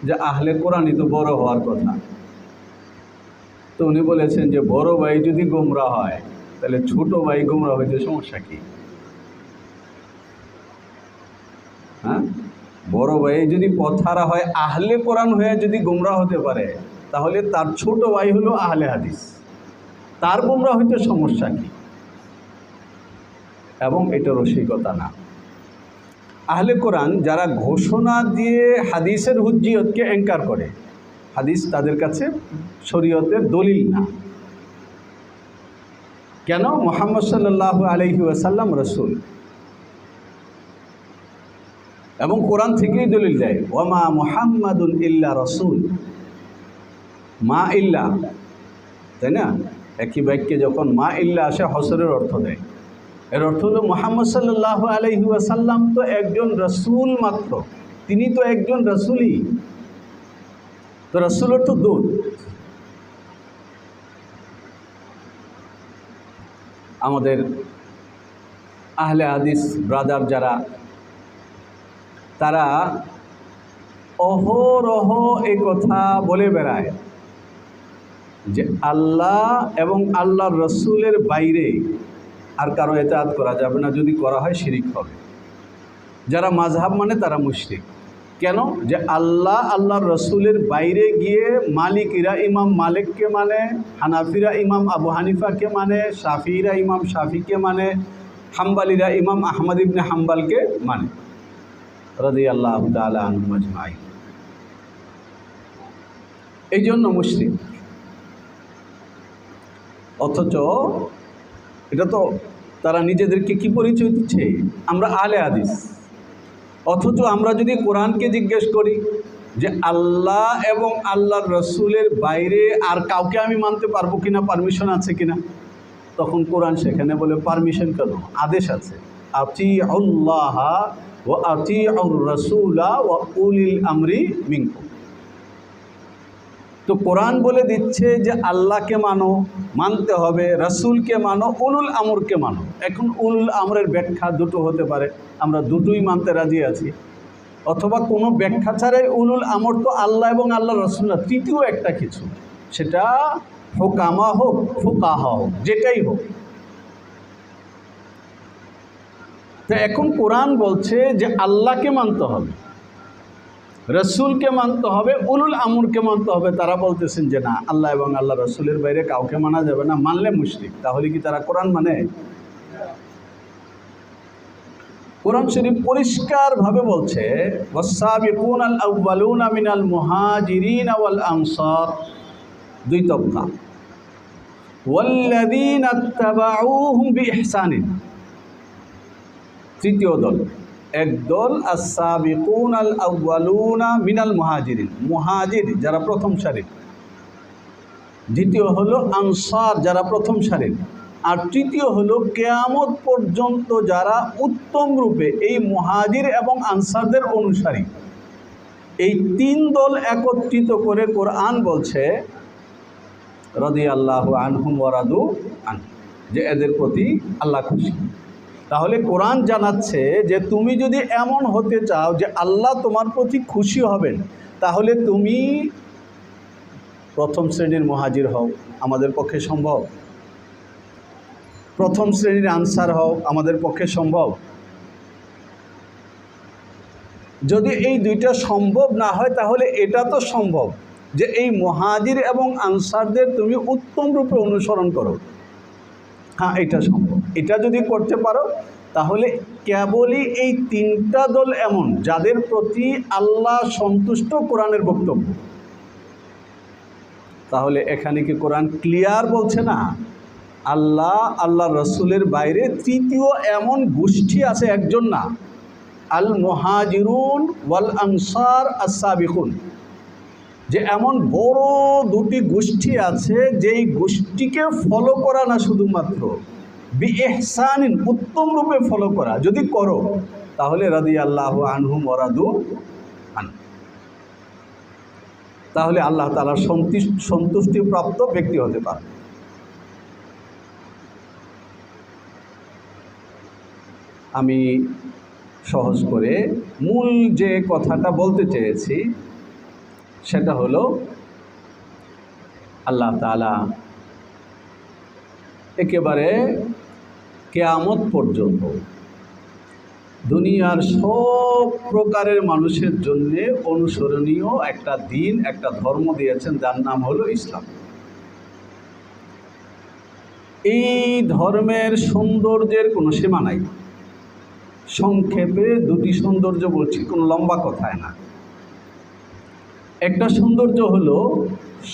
যে আহলে কোরআনই তো বড় হওয়ার কথা। তো উনি বলেছেন যে বড় ভাই যদি গোমরা হয়, তাহলে ছোট ভাই গোমরা হইতে সমস্যা কি? হ্যাঁ, বড় ভাই যদি পথহারা হয়, আহলে কোরআন হয়ে যদি গোমরা হতে পারে, তাহলে তার ছোট ভাই হলো আহলে হাদিস, তার গোমরা হইতে সমস্যা কি? এবং এটা রসিকতা না। আহলে কোরআন যারা ঘোষণা দিয়ে হাদিসের হুজ্জিয়তকে এনকার করে, হাদিস তাদের কাছে শরীয়তের দলিল না। কেন? মুহাম্মদ সাল্লাল্লাহু আলাইহি ওয়াসাল্লাম রাসূল, এবং কোরআন থেকেই দলিল দেয়, ওয়ামা মুহাম্মাদুন ইল্লা রাসূল, মা ইল্লা, তাই না? একই বাক্যে যখন মা ইল্লা আসে, হসরের অর্থ দেয়। এর অর্থ হলো মুহাম্মদ সাল্লাল্লাহু আলাইহি ওয়াসাল্লাম তো একজন রাসূল মাত্র, তিনি তো একজন রাসূলই। তো রাসূল অর্থ দূত। আমাদের আহলে হাদিস ব্রাদার যারা, তারা অহরহ এই কথা বলে বেড়ায় যে আল্লাহ এবং আল্লাহর রসুলের বাইরে আর কারো ইতাআত করা যাবে না, যদি করা হয় শিরিক হবে। যারা মাযহাব মানে তারা মুশরিক। কেন? যে আল্লাহ আল্লাহর রসুলের বাইরে গিয়ে মালিকিরা ইমাম মালিককে মানে, হানাফিরা ইমাম আবু হানিফাকে মানে, শাফিরা ইমাম শাফিকে মানে, হাম্বালিরা ইমাম আহমদ ইবনে হাম্বালকে মানে, রাদিয়াল্লাহু তাআলা আনহুম আজমাইন। এই জন্য মুশরিক। অথচ এটা তো তারা নিজেদেরকে কি পরিচয় দিচ্ছে? আমরা আহলে হাদিস। অথচ আমরা যদি কোরআনকে জিজ্ঞেস করি যে আল্লাহ এবং আল্লাহর রসুলের বাইরে আর কাউকে আমি মানতে পারবো কিনা, পারমিশন আছে কিনা, তখন কোরআন সেখানে বলে পারমিশন কেন, আদেশ আছে, আতিউল্লাহ ওয়া আতিউর রাসূলা ওয়া উলিল আমরি মিনকুম। তো কোরআন বলে দিচ্ছে যে আল্লাহকে মানো, মানতে হবে, রাসূলকে মানো, উলুল আমরকে মানো। এখন উলুল আমরের ব্যাখ্যা দুটো হতে পারে, আমরা দুটোই মানতে রাজি আছি। অথবা কোনো ব্যাখ্যা ছাড়াই উলুল আমর তো আল্লাহ এবং আল্লাহর রাসূল না, তৃতীয় একটা কিছু, সেটা হুকামা হোক, ফুকাহা হোক, যেটাই হোক। তো এখন কোরআন বলছে যে আল্লাহকে মানতে হবে, রসুলকে মানতে হবে, উলুল আমরকে মানতে হবে। তারা বলতেছেন যে না, আল্লাহ এবং আল্লাহ রসুলের বাইরে কাউকে মানা যাবে না, মানলে মুশরিক। তাহলে কি তারা কোরআন মানে? কোরআন শরীফ পরিষ্কারভাবে বলছে, ওয়াস-সাবিকুনাল আউয়ালুনা মিনাল মুহাজিরিন ওয়াল আনসার, দুই তবকা, ওয়াল্লাযীনা ইত্তাবাউহুম বিইহসানিন, তৃতীয় দল। এক দল আস-সাবিকুনাল আউয়ালুনা মিনাল মুহাজিরিন, মুহাজির যারা প্রথম সারির, দ্বিতীয় হলো আনসার যারা প্রথম সারির, আর তৃতীয় হলো কিয়ামত পর্যন্ত যারা উত্তম রূপে এই মুহাজির এবং আনসারদের অনুসারী। এই তিন দল একত্রিত করে কোরআন বলছে রাদিয়াল্লাহু আনহুম ওয়া রাদু আন, যে এদের প্রতি আল্লাহ খুশি। তাহলে কোরআন জানাচ্ছে যে তুমি যদি এমন হতে চাও যে আল্লাহ তোমার প্রতি খুশি হবেন, তাহলে তুমি প্রথম শ্রেণীর মুহাজির হও, আমাদের পক্ষে সম্ভব। প্রথম শ্রেণীর আনসার হও, আমাদের পক্ষে সম্ভব। যদি এই দুইটা সম্ভব না হয়, তাহলে এটা তো সম্ভব যে এই মুহাজির এবং আনসারদের তুমি উত্তম রূপে অনুসরণ করো। হ্যাঁ, এটা সম্ভব। এটা যদি করতে পারো, তাহলে কেবলই এই তিনটা দল এমন যাদের প্রতি আল্লাহ সন্তুষ্ট কোরআনের বক্তব্য। তাহলে এখানে কি কোরআন ক্লিয়ার বলছে না আল্লাহ আল্লাহ রসুলের বাইরে তৃতীয় এমন গোষ্ঠী আছে, একজন না, আল মুহাজিরুন ওয়াল আনসার আস-সাবিকুন, যে এমন বড় দুটি গোষ্ঠী আছে যেই গোষ্ঠীকে ফলো করা না, শুধুমাত্র বিইহসানিন, উত্তম রূপে ফলো করা যদি করো, তাহলে রাদিয়াল্লাহু আনহুম ওয়া রাদু আন, তাহলে আল্লাহ তাআলার সন্তুষ্টিপ্রাপ্ত ব্যক্তি হতে পারে। আমি সহজ করে মূল যে কথাটা বলতে চেয়েছি সেটা হলো, আল্লাহ তাআলা একেবারে কিয়ামত পর্যন্ত দুনিয়ার সব প্রকারের মানুষের জন্য অনুসরণীয় একটা দিন, একটা ধর্ম দিয়েছেন, যার নাম হলো ইসলাম। এই ধর্মের সৌন্দর্যের কোনো সীমা নাই। সংক্ষেপে দুটি সৌন্দর্য বলছি, কোনো লম্বা কথায় না। একটা সৌন্দর্য হলো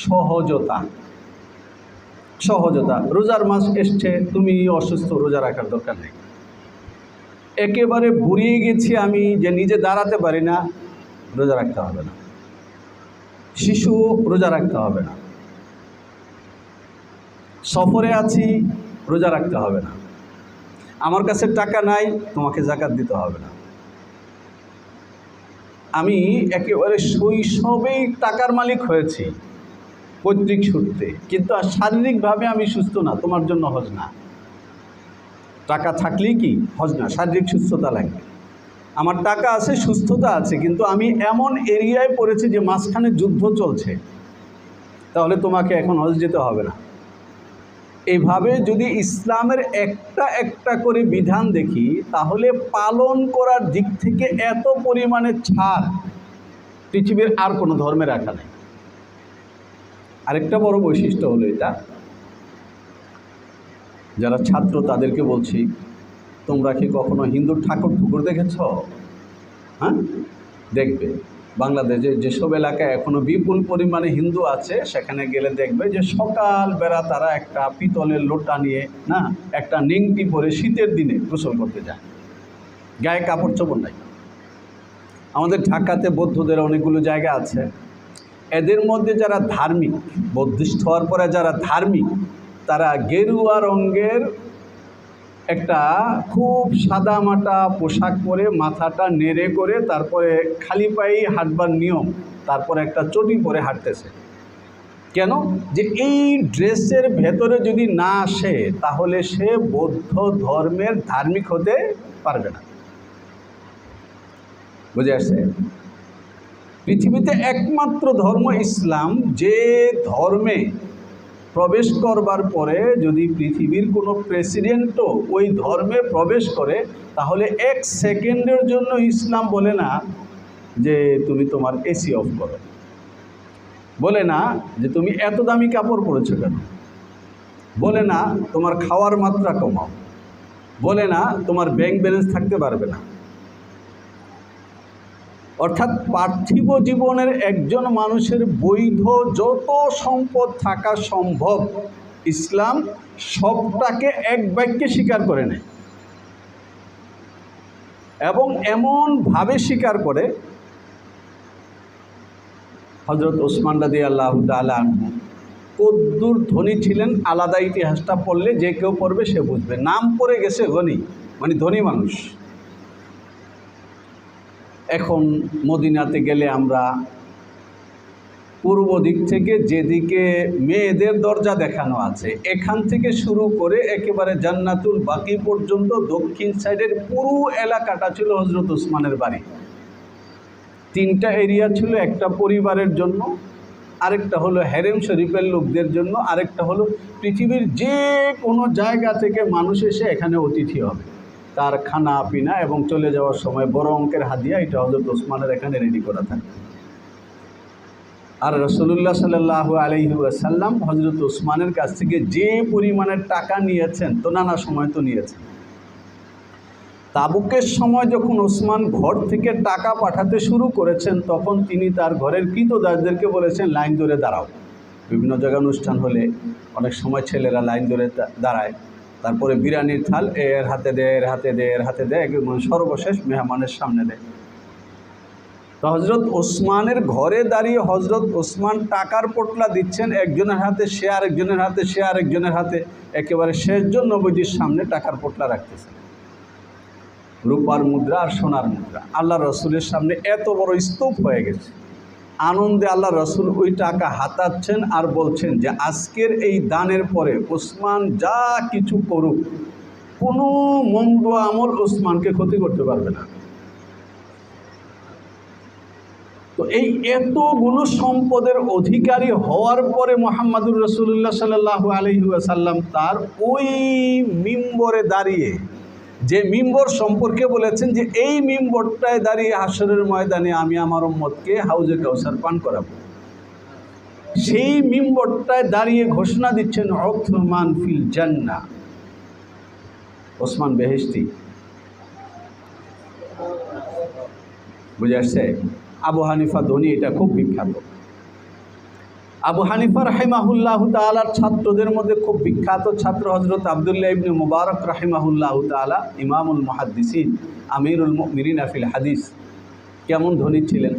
সহজতা। সহজতা, রোজার মাস এসছে, তুমি অসুস্থ, রোজা রাখার দরকার নেই। একেবারে বুড়িয়ে গেছি আমি, যে নিজে দাঁড়াতে পারি না, রোজা রাখতে হবে না। শিশু, রোজা রাখতে হবে না। সফরে আছি, রোজা রাখতে হবে না। আমার কাছে টাকা নাই, তোমাকে যাকাত দিতে হবে না। আমি একেবারে শৈশবেই টাকার মালিক হয়েছি পৈতৃক সূত্রে, কিন্তু আর শারীরিকভাবে আমি সুস্থ না, তোমার জন্য হজ না। টাকা থাকলেই কি হজ না? শারীরিক সুস্থতা লাগবে। আমার টাকা আছে, সুস্থতা আছে, কিন্তু আমি এমন এরিয়ায় পড়েছি যে মাঝখানে যুদ্ধ চলছে, তাহলে তোমাকে এখন হজ যেতে হবে না। এইভাবে যদি ইসলামের একটা একটা করে বিধান দেখি, তাহলে পালন করার দিক থেকে এত পরিমাণে ছাড় পৃথিবীর আর কোনো ধর্মে রাখা নেই। আরেকটা বড় বৈশিষ্ট্য হলো এটা, যারা ছাত্র তাদেরকে বলছি, তোমরা কি কখনো হিন্দুর ঠাকুর দেখেছ? হ্যাঁ, দেখবে বাংলাদেশে যেসব এলাকায় এখনও বিপুল পরিমাণে হিন্দু আছে, সেখানে গেলে দেখবে যে সকালবেলা তারা একটা পিতলের লোটা নিয়ে, না, একটা নিংটি পরে শীতের দিনে গোসল করতে যায়, গায়ে কাপড় চোপড় নাই। আমাদের ঢাকাতে বৌদ্ধদের অনেকগুলো জায়গা আছে, এদের মধ্যে যারা ধার্মিক, বৌদ্ধিস্ট হওয়ার পরে যারা ধার্মিক, তারা গেরুয়া রঙের একটা খুব সাদামাটা পোশাক পরে, মাথাটা নেড়ে করে, তারপরে খালি পায়েই হাঁটবার নিয়ম, তারপরে একটা চটি পরে হাঁটতেছে। কেন? যে এই ড্রেসের ভেতরে যদি না আসে, তাহলে সে বৌদ্ধ ধর্মের ধার্মিক হতে পারবে না। বুঝে আসছে? পৃথিবীতে একমাত্র ধর্ম ইসলাম, যে ধর্মে প্রবেশ করবার পরে যদি পৃথিবীর কোনো প্রেসিডেন্টও ওই ধর্মে প্রবেশ করে, তাহলে 1 সেকেন্ডের জন্য ইসলাম বলে না যে তুমি তোমার এসি অফ করো, বলে না যে তুমি এত দামি কাপড় পরেছো কেন, বলে না তোমার খাওয়ার মাত্রা কমাও, বলে না তোমার ব্যাংক ব্যালেন্স থাকতে পারবে না। অর্থাৎ পার্থিব জীবনের একজন মানুষের বৈধ যত সম্পদ থাকা সম্ভব, ইসলাম সবটাকে এক বাক্যে স্বীকার করে নেয়, এবং এমনভাবে স্বীকার করে, হযরত ওসমান রাদিয়াল্লাহু তাআলা আনহু কদ্দুর ধনী ছিলেন, আলাদা ইতিহাসটা পড়লে যে কেউ পড়বে সে বুঝবে। নাম পড়ে গেছে গনি, মানে ধনী মানুষ। এখন মদিনাতে গেলে আমরা পূর্ব দিক থেকে যেদিকে মেয়েদের দরজা দেখানো আছে, এখান থেকে শুরু করে একেবারে জান্নাতুল বাকি পর্যন্ত দক্ষিণ সাইডের পুরো এলাকাটা ছিল হযরত ওসমানের বাড়ি। 3টা এরিয়া ছিল, একটা পরিবারের জন্য, আরেকটা হলো হেরেম শরীফের লোকদের জন্য, আরেকটা হলো পৃথিবীর যে কোনো জায়গা থেকে মানুষ এসে এখানে অতিথি হবে, তার খানা পিনা এবং চলে যাওয়ার সময় বড় অঙ্কের হাদিয়া, এটা হযরত ওসমানের এখানে রেডি করা থাকে। আর রাসূলুল্লাহ সাল্লাল্লাহু আলাইহি ওয়াসাল্লাম হযরত ওসমানের কাছ থেকে যে পরিমাণের টাকা নিয়েছেন, তো নানা সময় তো নিয়েছেন। তাবুকের সময় যখন ওসমান ঘর থেকে টাকা পাঠাতে শুরু করেছেন, তখন তিনি তার ঘরের কৃতদাসদেরকে বলেছেন, লাইন ধরে দাঁড়াও। বিভিন্ন জায়গায় অনুষ্ঠান হলে অনেক সময় ছেলেরা লাইন ধরে দাঁড়ায়, তারপরে বিরিয়ানির থাল এর হাতে দেয়, এর হাতে দেয়, এর হাতে দেয়, একদম সর্বশেষ মেহমানের সামনে দেয়। তো হযরত ওসমানের ঘরে দাঁড়িয়ে হযরত ওসমান টাকার পোটলা দিচ্ছেন, একজনের হাতে, সে আরেকজনের হাতে, সে আরেকজনের হাতে, একেবারে শেষজন নবীজির সামনে টাকার পোটলা রাখতেছেন, রূপার মুদ্রা আর সোনার মুদ্রা। আল্লাহ রসুলের সামনে এত বড় স্তূপ হয়ে গেছে। আনন্দে আল্লাহ রসুল ওই টাকা হাতাচ্ছেন আর বলছেন যে আজকের এই দানের পরে ওসমান যা কিছু করুক, কোনো মন্দ আমল ওসমানকে ক্ষতি করতে পারবে না। তো এই এতগুলো সম্পদের অধিকারী হওয়ার পরে মুহাম্মদুর রাসূলুল্লাহ সাল্লাল্লাহু আলাইহি ওয়াসাল্লাম তার ওই মিম্বরে দাঁড়িয়ে যে মিম্বর সম্পর্কে বলেছেন যে এই মিম্বরটায় দাঁড়িয়ে হাসরের ময়দানে আমি আমার উম্মতকে হাউজে কাউসার পান করাবো। সেই মিম্বরটায় দাঁড়িয়ে ঘোষণা দিচ্ছেন উসমান ফিল জান্নাহ, ওসমান বেহেশতি। বুঝে আসছে? আবু হানিফা ধনী, এটা খুব বিখ্যাত। আবু হানিফা রাহিমাহুল্লাহু তাআলার ছাত্রদের মধ্যে খুব বিখ্যাত ছাত্র হযরত আব্দুল্লাহ ইবনে মুবারক রাহিমাহুল্লাহু তাআলা, ইমামুল মুহাদ্দিসিন, আমিরুল মুমিনিন ফিল হাদিস। কেমন ধনী ছিলেন!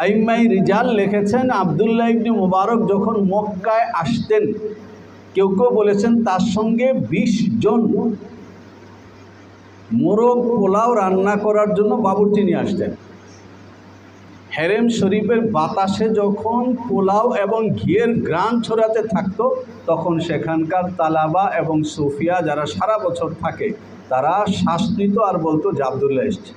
আইম্মাই রিজাল লিখেছেন আব্দুল্লাহ ইবনে মুবারক যখন মক্কায় আসতেন, কেউ কেউ বলেছেন তার সঙ্গে 20 জন মোরগ পোলাও রান্না করার জন্য বাবুর্চি নিয়ে আসতেন। হেরেম শরীফের বাতাসে যখন পোলাও এবং ঘিয়ের ঘ্রাণ ছড়াতে থাকতো, তখন সেখানকার তালাবা এবং সুফিয়া যারা সারা বছর থাকে তারা শ্বাস নিত আর বলতো যে আব্দুল্লাহ এসছে।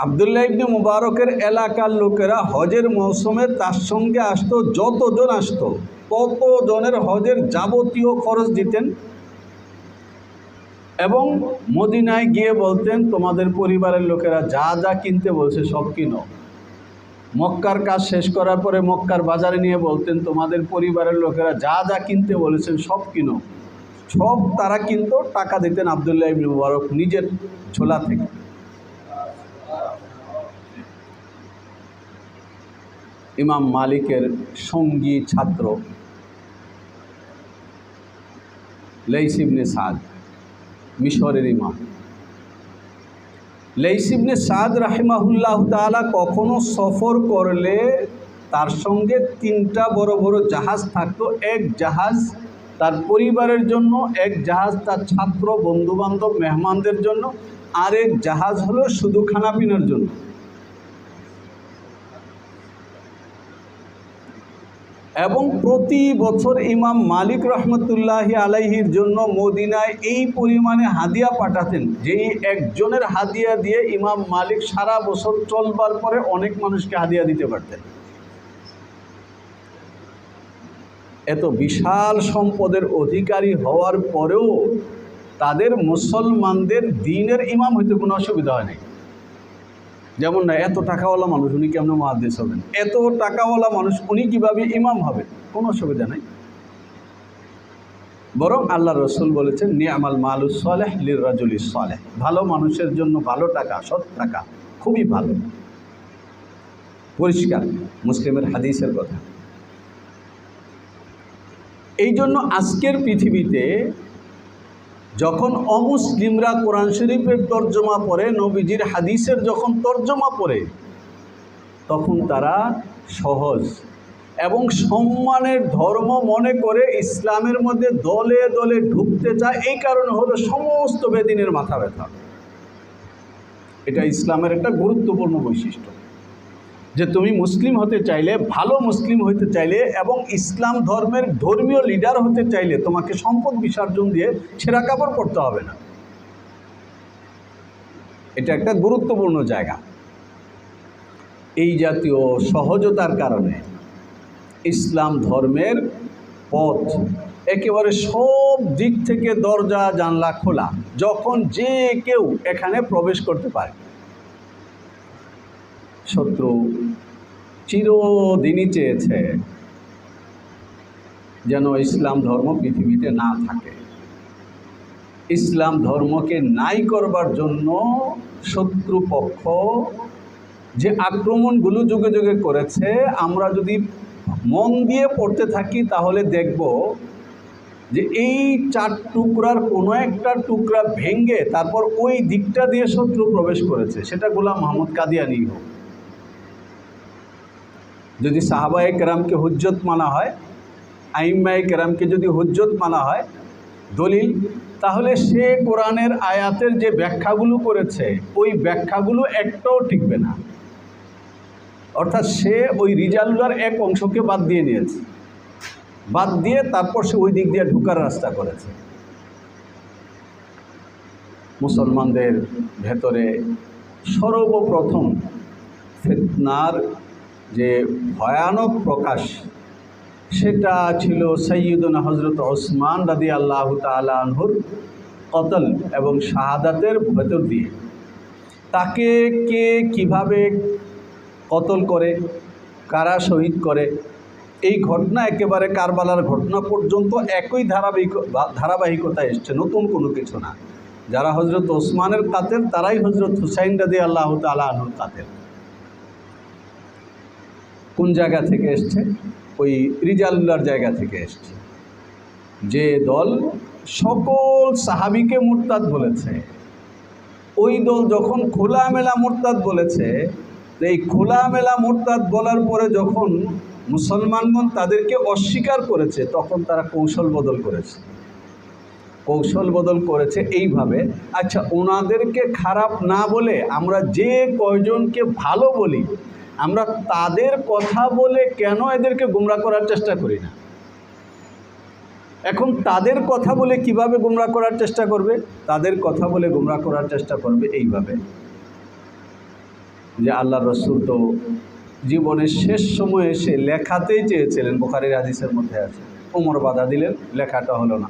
আব্দুল্লাহ ইবনে মুবারকের এলাকার লোকেরা হজের মৌসুমে তার সঙ্গে আসতো, যতজন আসতো ততজনের হজের যাবতীয় খরচ দিতেন এবং মদিনায় গিয়ে বলতেন তোমাদের পরিবারের লোকেরা যা যা কিনতে বলছে সব কিনো। মক্কার কাজ শেষ করার পরে মক্কার বাজারে নিয়ে বলতেন তোমাদের পরিবারের লোকেরা যা যা কিনতে বলেছেন সব কিনো। সব তারা কিনতো, টাকা দিতেন আব্দুল্লাহ ইবনে মুবারক নিজের ঝোলা থেকে। ইমাম মালিকের সঙ্গী ছাত্র লাইস ইবনে সাদ, মিশরের ইমাম লাইস ইবনে সাদ রাহিমাহুল্লাহ তাআলা কখনো সফর করলে তার সঙ্গে 3টা বড় বড় জাহাজ থাকতো। এক জাহাজ তার পরিবারের জন্য, এক জাহাজ তার ছাত্র বন্ধুবান্ধব মেহমানদের জন্য, আরেক জাহাজ হলো শুধু খানাপিনার জন্য। এবং প্রতি বছর ইমাম মালিক রহমতুল্লাহি আলাইহির জন্য মদিনায় এই পরিমাণে হাদিয়া পাঠাতেন, যেই একজনের হাদিয়া দিয়ে ইমাম মালিক সারা বছর চলবার পরে অনেক মানুষকে হাদিয়া দিতে পারতেন। এত বিশাল সম্পদের অধিকারী হওয়ার পরেও তাদের মুসলমানদের দ্বীনের ইমাম হইতে কোনো অসুবিধা হয় নাই। যেমন না, এত টাকাওয়ালা মানুষ উনি কেমন মুহাদ্দিস হবেন, এত টাকাওয়ালা মানুষ উনি কিভাবে ইমাম হবেন, কোনো অসুবিধা নাই। বরং আল্লাহ রসুল বলেছেন নিয়ামাল মালুস সালেহ লির রাজুলিস সালেহ, ভালো মানুষের জন্য ভালো টাকা, সৎ টাকা খুবই ভালো। পরিষ্কার মুসলিমের হাদিসের কথা। এই জন্য আজকের পৃথিবীতে যখন অমুসলিমরা কোরআন শরীফের তর্জমা পড়ে, নবীজির হাদিসের যখন তর্জমা পড়ে, তখন তারা সহজ এবং সম্মানের ধর্ম মনে করে ইসলামের মধ্যে দলে দলে ঢুকতে চায়। এই কারণে হলো সমস্ত বেদিনের মাথা ব্যথা। এটা ইসলামের একটা গুরুত্বপূর্ণ বৈশিষ্ট্য যে তুমি মুসলিম হতে চাইলে, ভালো মুসলিম হতে চাইলে এবং ইসলাম ধর্মের ধর্মীয় লিডার হতে চাইলে তোমাকে সম্পদ বিসর্জন দিয়ে ছেঁড়া কাপড় পরতে হবে না। এটা একটা গুরুত্বপূর্ণ জায়গা। এই জাতীয় সহজতার কারণে ইসলাম ধর্মের পথ একেবারে সব দিক থেকে দরজা জানলা খোলা, যখন যে কেউ এখানে প্রবেশ করতে পারে। শত্রু চিরদিনই চেয়েছে যেন ইসলাম ধর্ম পৃথিবীতে না থাকে। ইসলাম ধর্মকে নাই করবার জন্য শত্রুপক্ষ যে আক্রমণগুলো যুগে যুগে করেছে, আমরা যদি মন দিয়ে পড়তে থাকি তাহলে দেখব যে এই 4 টুকরার কোনো একটা টুকরা ভেঙে তারপর ওই দিকটা দিয়ে শত্রু প্রবেশ করেছে। সেটা গোলাম মোহাম্মদ কাদিয়ানী হোক। যদি সাহাবায়ে কেরামকে হুজ্জত মানা হয়, আইম্মায়ে কেরামকে যদি হুজ্জত মানা হয় দলিল, তাহলে সে কোরআনের আয়াতের যে ব্যাখ্যাগুলো করেছে ওই ব্যাখ্যাগুলো একটাও টিকবে না। অর্থাৎ সে ওই রিজালুলার এক অংশকে বাদ দিয়ে নিয়েছে, বাদ দিয়ে তারপর সে ওই দিক দিয়ে ঢোকার রাস্তা করেছে। মুসলমানদের ভেতরে সর্বপ্রথম ফিতনার যে ভয়ানক প্রকাশ, সেটা ছিল সৈয়দনা হজরত ওসমান রাদিয়াল্লাহু তাআলা আনহুর কতল এবং শাহাদাতের ভেতর দিয়ে। তাকে কে কিভাবে কতল করে, কারা শহীদ করে, এই ঘটনা একেবারে কারবালার ঘটনা পর্যন্ত একই ধারাবাহিকতা এসছে, নতুন কোনো কিছু না। যারা হজরত ওসমানের কাতেল তারাই হজরত হুসাইন রাদিয়াল্লাহু তাআলা আনহুর কাতেল। কোন জায়গা থেকে এসছে? ওই রিজালুল্লাহর জায়গা থেকে এসছে, যে দল সকল সাহাবীকে মুরতাদ বলেছে। ওই দল যখন খোলামেলা মুরতাদ বলেছে, এই খোলামেলা মুরতাদ বলার পরে যখন মুসলমানগণ তাদেরকে অস্বীকার করেছে, তখন তারা কৌশল বদল করেছে এইভাবে, আচ্ছা ওনাদেরকে খারাপ না বলে আমরা যে কয়জনকে ভালো বলি, আমরা তাদের কথা বলে কেন এদেরকে গুমরাহ করার চেষ্টা করি না? এখন তাদের কথা বলে কিভাবে গুমরাহ করার চেষ্টা করবে? তাদের কথা বলে গুমরাহ করার চেষ্টা করবে এইভাবে যে আল্লাহর রাসূল তো জীবনের শেষ সময়ে এসে লেখাতেই চেয়েছিলেন, বুখারীর হাদিসের মধ্যে আছে, ওমর বাধা দিলেন, লেখাটা হলো না।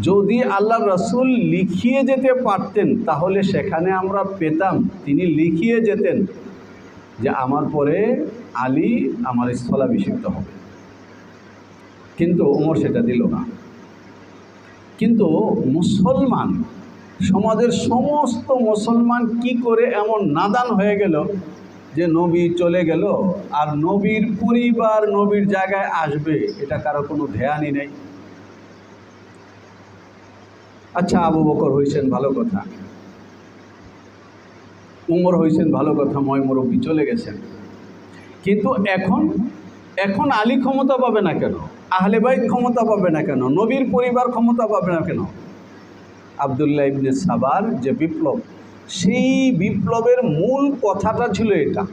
যদি আল্লাহর রাসূল লিখিয়ে যেতে পারতেন তাহলে সেখানে আমরা পেতাম তিনি লিখিয়ে যেতেন যে আমার পরে আলী আমার স্থলাভিষিক্ত হবে, কিন্তু ওমর সেটা দিল না। কিন্তু মুসলমান সমাজের সমস্ত মুসলমান কি করে এমন নাদান হয়ে গেল যে নবী চলে গেল আর নবীর পরিবার নবীর জায়গায় আসবে, এটা কারো কোনো ধ্যানই নেই। আচ্ছা আবু বকর হইছেন ভালো কথা, উমর হইছেন ভালো কথা, ময় মুরব্বী চলে গেছেন, কিন্তু এখন আলী ক্ষমতা পাবে না কেন? আহলে বাইত ক্ষমতা পাবে না কেন? নবীর পরিবার ক্ষমতা পাবে না কেন? আব্দুল্লাহ ইবনে সাবার যে বিপ্লব, সেই বিপ্লবের মূল কথাটা ছিল এটা।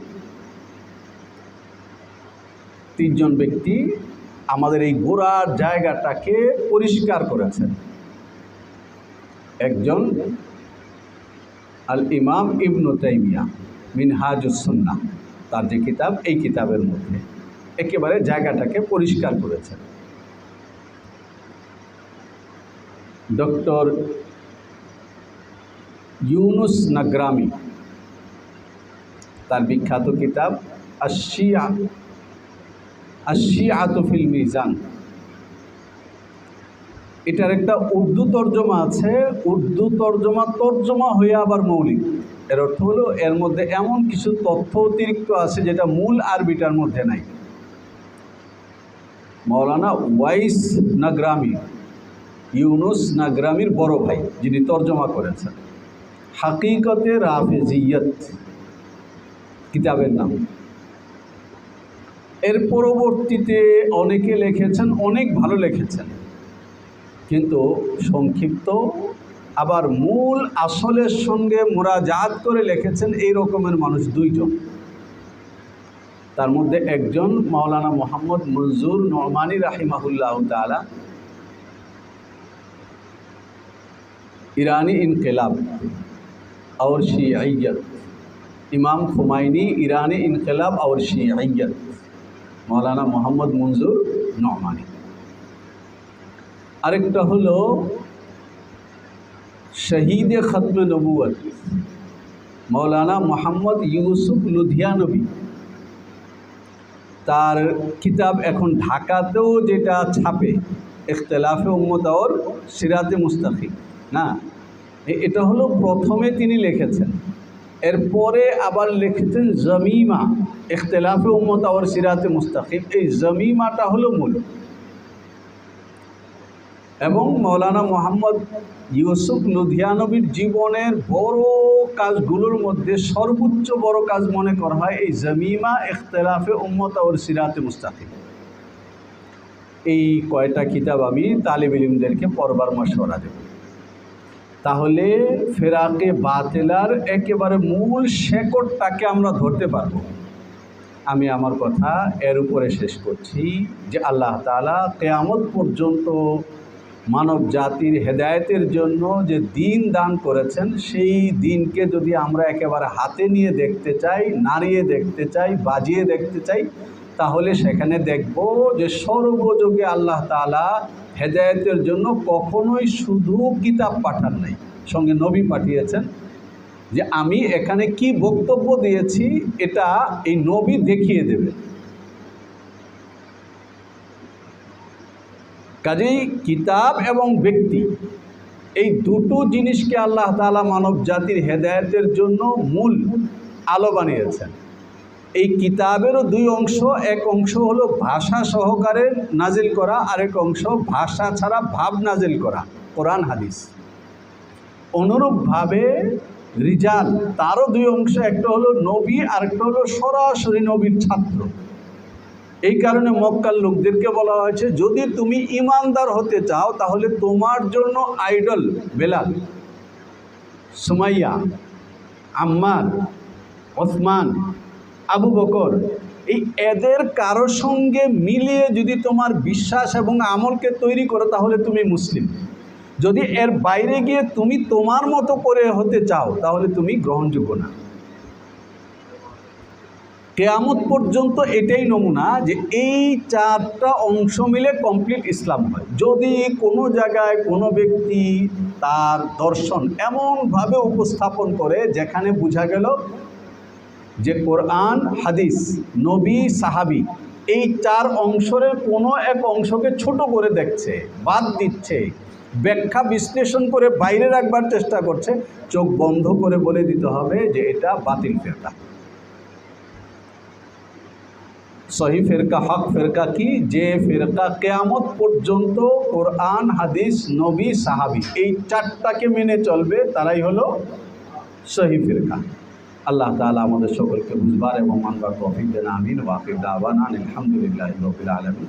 তিনজন ব্যক্তি আমাদের এই গোড়ার জায়গাটাকে পরিষ্কার করেছেন। একজন আল ইমাম ইবনু তাইমিয়া মিনহাজুস সুন্নাহ, তার যে কিতাব, এই কিতাবের মধ্যে একেবারে জায়গাটাকে পরিষ্কার করেছেন। ডক্টর ইউনুস নাগরামি, তার বিখ্যাত কিতাব আশ-শিআতু ফিল মিজান, এটার একটা উর্দু তর্জমা আছে। উর্দু তর্জমা হয়ে আবার মৌলিক। এর অর্থ হলো এর মধ্যে এমন কিছু তথ্য অতিরিক্ত আছে যেটা মূল আরবিটার মধ্যে নাই। মাওলানা ওয়াইস নাগরামি, ইউনুস নাগরামির বড় ভাই, যিনি তর্জমা করেছেন, হাকিকতে রাফেজিয়ত কিতাবের নাম। এর পরবর্তীতে অনেকে লিখেছেন, অনেক ভালো লিখেছেন, কিন্তু সংক্ষিপ্ত, আবার মূল আসলের সঙ্গে মুরাজাত করে লিখেছেন এই রকমের মানুষ দুইজন। তার মধ্যে একজন মাওলানা মোহাম্মদ মনজুর নোমানী রাহিমাহুল্লাহ তাআলা, ईरानी इनकलाब और शीइयत, इमाम खुमैनी ईरानी इनकलाब और शीइयत, मौलाना मोहम्मद मंजूर नौमानी। আরেকটা হলো শহীদ খতম নবুয়ত মৌলানা মোহাম্মদ ইউসুফ লুধিয়ানবী, তার কিতাব এখন ঢাকাতেও যেটা ছাপে, ইখতিলাফে উম্মত और সিরাতে মুস্তাকিম, না এটা হলো প্রথমে তিনি লিখেছেন, এরপরে আবার লিখেছেন জমিমা, ইখতিলাফে উম্মত और সিরাতে মুস্তাকিম। এই জমিমাটা হলো মূল। এবং মৌলানা মোহাম্মদ ইউসুফ লুধিয়ানবীর জীবনের বড় কাজগুলোর মধ্যে সর্বোচ্চ বড় কাজ মনে করা হয় এই জমিমা, ইখতিলাফে উম্মত और সিরাতে মুস্তাকিম। এই কয়টা কিতাব আমি তালিব ইলমদেরকে পড়বার মাশওয়ারা দেব, তাহলে ফেরাকে বাতিলার একেবারে মূল শেকড়টাকে আমরা ধরতে পারব। আমি আমার কথা এর উপরে শেষ করছি যে আল্লাহ তাআলা কিয়ামত পর্যন্ত মানব জাতির হেদায়েতের জন্য যে দিন দান করেছেন, সেই দিনকে যদি আমরা একেবারে হাতে নিয়ে দেখতে চাই, নাড়িয়ে দেখতে চাই, বাজিয়ে দেখতে চাই, তাহলে সেখানে দেখব যে সর্বযোগে আল্লাহ তাআলা হেদায়েতের জন্য কখনোই শুধু কিতাব পাঠান নাই, সঙ্গে নবী পাঠিয়েছেন। যে আমি এখানে কি বক্তব্য দিয়েছি এটা এই নবী দেখিয়ে দেবে। কাজেই কিতাব এবং ব্যক্তি এই দুটো জিনিসকে আল্লাহ তাআলা মানব জাতির হেদায়েতের জন্য মূল আলো বানিয়েছেন। এই কিতাবেরও দুই অংশ, এক অংশ হলো ভাষা সহকারে নাজিল করা, আরেক অংশ ভাষা ছাড়া ভাব নাজিল করা, কোরআন হাদিস। অনুরূপভাবে রিজাল, তারও দুই অংশ, একটা হলো নবী আর একটা হলো সরাসরি নবীর ছাত্র। এই কারণে মক্কার লোকদেরকে বলা হয়েছে যদি তুমি ইমানদার হতে চাও তাহলে তোমার জন্য আইডল বেলাল, সুমাইয়া, আম্মার, ওসমান, আবু বকর, এই এদের কারোর সঙ্গে মিলিয়ে যদি তোমার বিশ্বাস এবং আমলকে তৈরি করো তাহলে তুমি মুসলিম। যদি এর বাইরে গিয়ে তুমি তোমার মতো করে হতে চাও তাহলে তুমি গ্রহণযোগ্য না। কিয়ামত পর্যন্ত এটাই নমুনা যে এই চারটা অংশ মিলে কমপ্লিট ইসলাম হয়। যদি কোনো জায়গায় কোনো ব্যক্তি তার দর্শন এমনভাবে উপস্থাপন করে যেখানে বোঝা গেল যে কোরআন, হাদিস, নবী, সাহাবী এই চার অংশের কোনো এক অংশকে ছোট করে দেখছে, বাদ দিচ্ছে, ব্যাখ্যা বিশ্লেষণ করে বাইরে রাখবার চেষ্টা করছে, চোখ বন্ধ করে বলে দিতে হবে যে এটা বাতিল ফেরকা। সহি ফেরকা, হক ফেরকা কি? যে ফেরকা কিয়ামত পর্যন্ত কোরআন, হাদিস, নবী, সাহাবী এই চারটাকে মেনে চলবে, তারাই হলো সহি ফেরকা। আল্লাহ তাআলা আমাদের সকলকে বুঝবার এবং মানবার তৌফিক দেন। আমিন। ওয়া আখিরু দাওয়ানা আলহামদুলিল্লাহি রাব্বিল আলামিন।